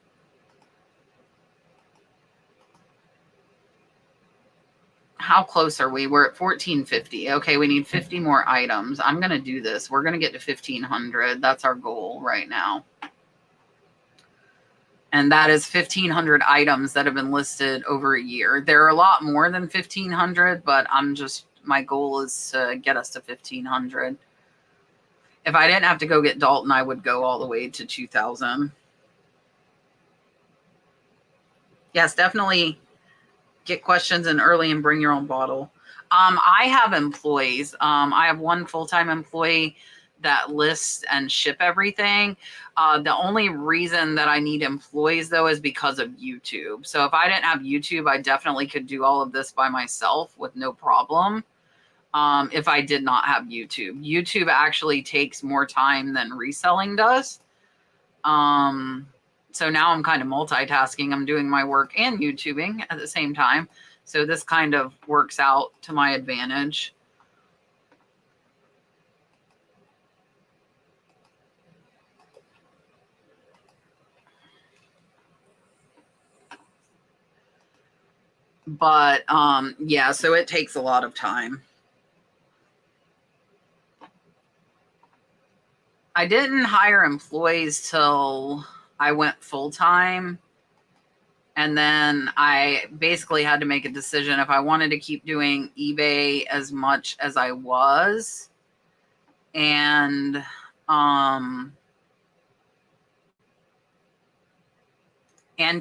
How close are we? We're at 1450. Okay, we need 50 more items. I'm going to do this. We're going to get to 1500. That's our goal right now. And that is 1500 items that have been listed over a year. There are a lot more than 1500, but my goal is to get us to 1500. If I didn't have to go get Dalton, I would go all the way to 2000. Yes, definitely. Get questions in early and bring your own bottle. I have employees. I have one full-time employee that lists and ship everything. The only reason that I need employees, though, is because of YouTube. So if I didn't have YouTube, I definitely could do all of this by myself with no problem. If I did not have YouTube. YouTube actually takes more time than reselling does. So now I'm kind of multitasking. I'm doing my work and YouTubing at the same time. So this kind of works out to my advantage. But yeah, so it takes a lot of time. I didn't hire employees till I went full-time. And then I basically had to make a decision if I wanted to keep doing eBay as much as I was and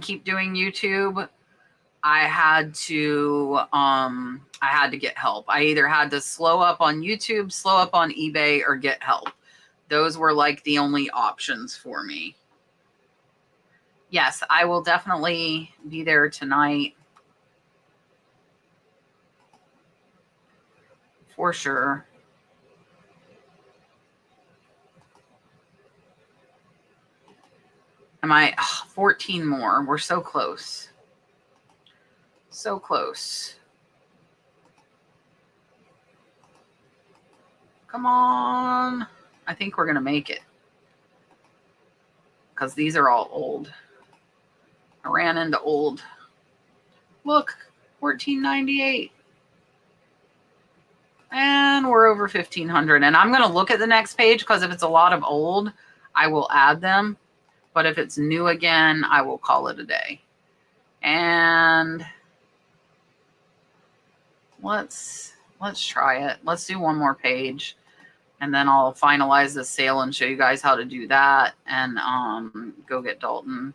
keep doing YouTube. I had to get help. I either had to slow up on YouTube, slow up on eBay, or get help. Those were like the only options for me. Yes, I will definitely be there tonight. For sure. Am I 14 more? We're so close. So close. Come on. I think we're going to make it. Because these are all old. I ran into old. Look, 1498. And we're over 1500. And I'm going to look at the next page because if it's a lot of old, I will add them. But if it's new again, I will call it a day. And let's try it. Let's do one more page. And then I'll finalize the sale and show you guys how to do that and go get Dalton.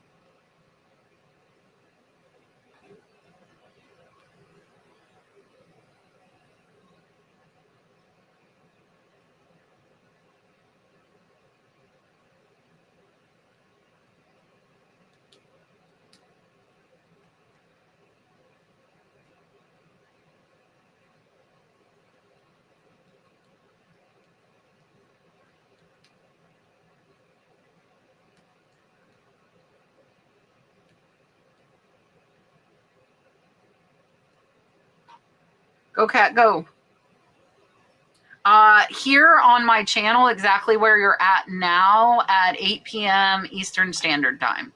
Go, cat, go. Here on my channel, exactly where you're at now at 8 p.m. Eastern Standard Time.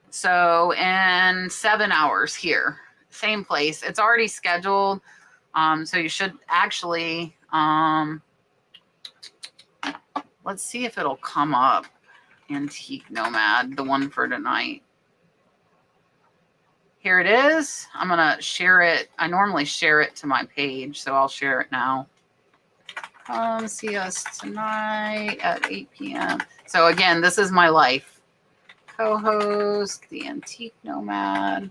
So in 7 hours here, same place. It's already scheduled. So you should actually, let's see if it'll come up. Antique Nomad, the one for tonight. Here it is. I'm going to share it. I normally share it to my page, so I'll share it now. Come see us tonight at 8 p.m. So again, this is my life. Co-host, the Antique Nomad,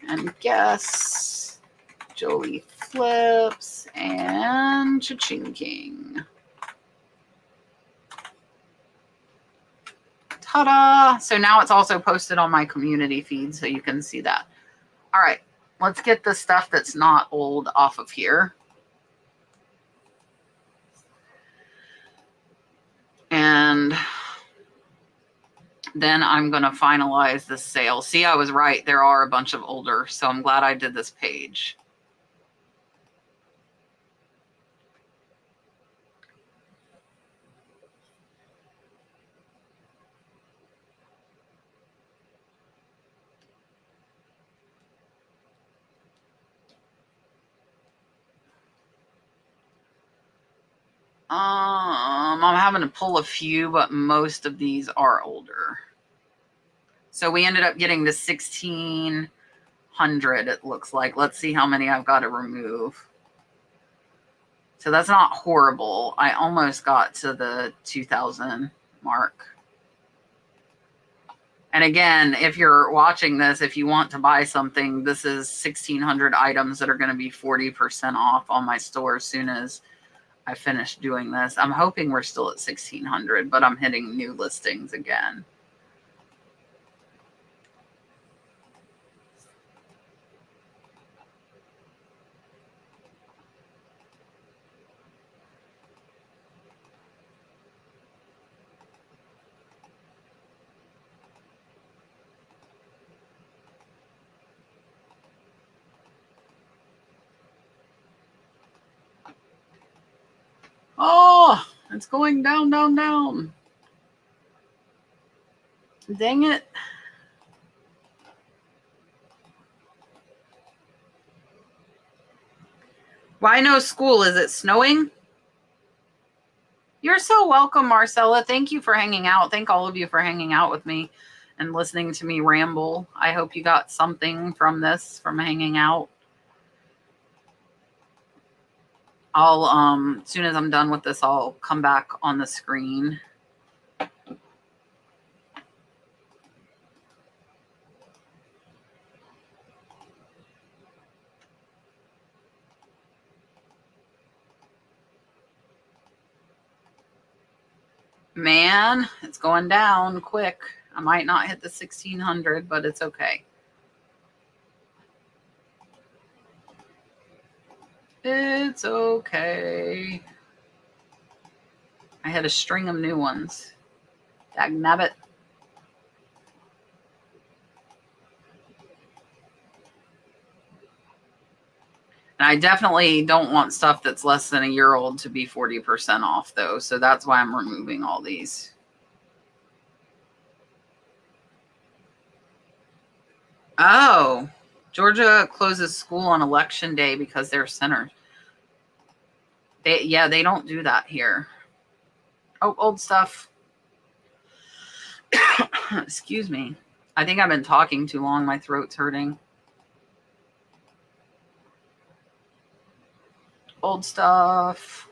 and guests, Jolie Flips, and Cha-Ching King. Ta-da! So now it's also posted on my community feed, so you can see that. All right, let's get the stuff that's not old off of here. And then I'm going to finalize this sale. See, I was right. There are a bunch of older, so I'm glad I did this page. I'm having to pull a few, but most of these are older. So we ended up getting to 1,600, it looks like. Let's see how many I've got to remove. So that's not horrible. I almost got to the 2,000 mark. And again, if you're watching this, if you want to buy something, this is 1,600 items that are going to be 40% off on my store as soon as I finish doing this. I'm hoping we're still at 1,600, but I'm hitting new listings again. Oh, it's going down, down, down. Dang it. Why no school? Is it snowing? You're so welcome, Marcella. Thank you for hanging out. Thank all of you for hanging out with me and listening to me ramble. I hope you got something from this, from hanging out. I'll, as soon as I'm done with this, I'll come back on the screen. Man, it's going down quick. I might not hit the 1,600, but it's okay. It's okay. I had a string of new ones. Dagnabbit. And I definitely don't want stuff that's less than a year old to be 40% off, though. So that's why I'm removing all these. Oh, Georgia closes school on election day because they're centers. They don't do that here. Oh, old stuff. Excuse me. I think I've been talking too long. My throat's hurting. Old stuff.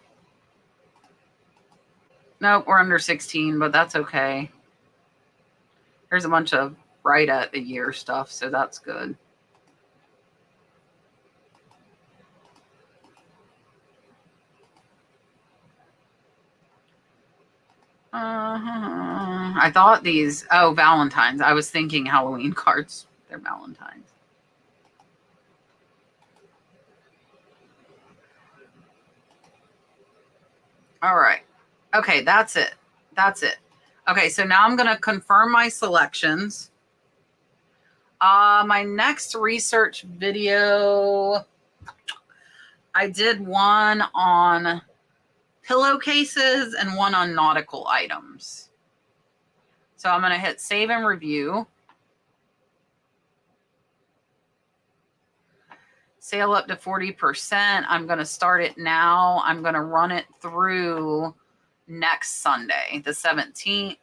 Nope, we're under 16, but that's okay. There's a bunch of right at a year stuff, so that's good. I thought these, oh, Valentine's. I was thinking Halloween cards. They're Valentine's. All right. Okay, that's it. That's it. Okay, so now I'm going to confirm my selections. My next research video, I did one on pillowcases and one on nautical items. So I'm going to hit save and review. Sale up to 40%. I'm going to start it now. I'm going to run it through next Sunday, the 17th.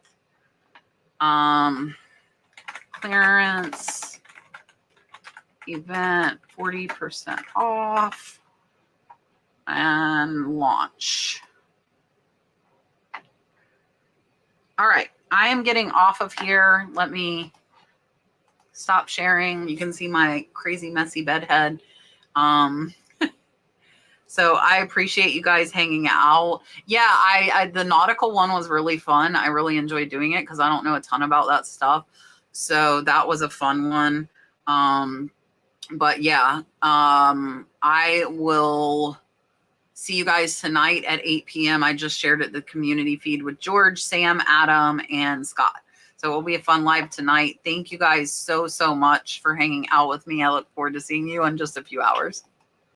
Clearance event, 40% off. and launch. All right, I am getting off of here. Let me stop sharing. You can see my crazy messy bed head. So I appreciate you guys hanging out. Yeah, I the nautical one was really fun. I really enjoyed doing it because I don't know a ton about that stuff. So that was a fun one. But yeah, I will see you guys tonight at 8 p.m. I just shared it the community feed with George, Sam, Adam, and Scott. So it will be a fun live tonight. Thank you guys so much for hanging out with me. I look forward to seeing you in just a few hours.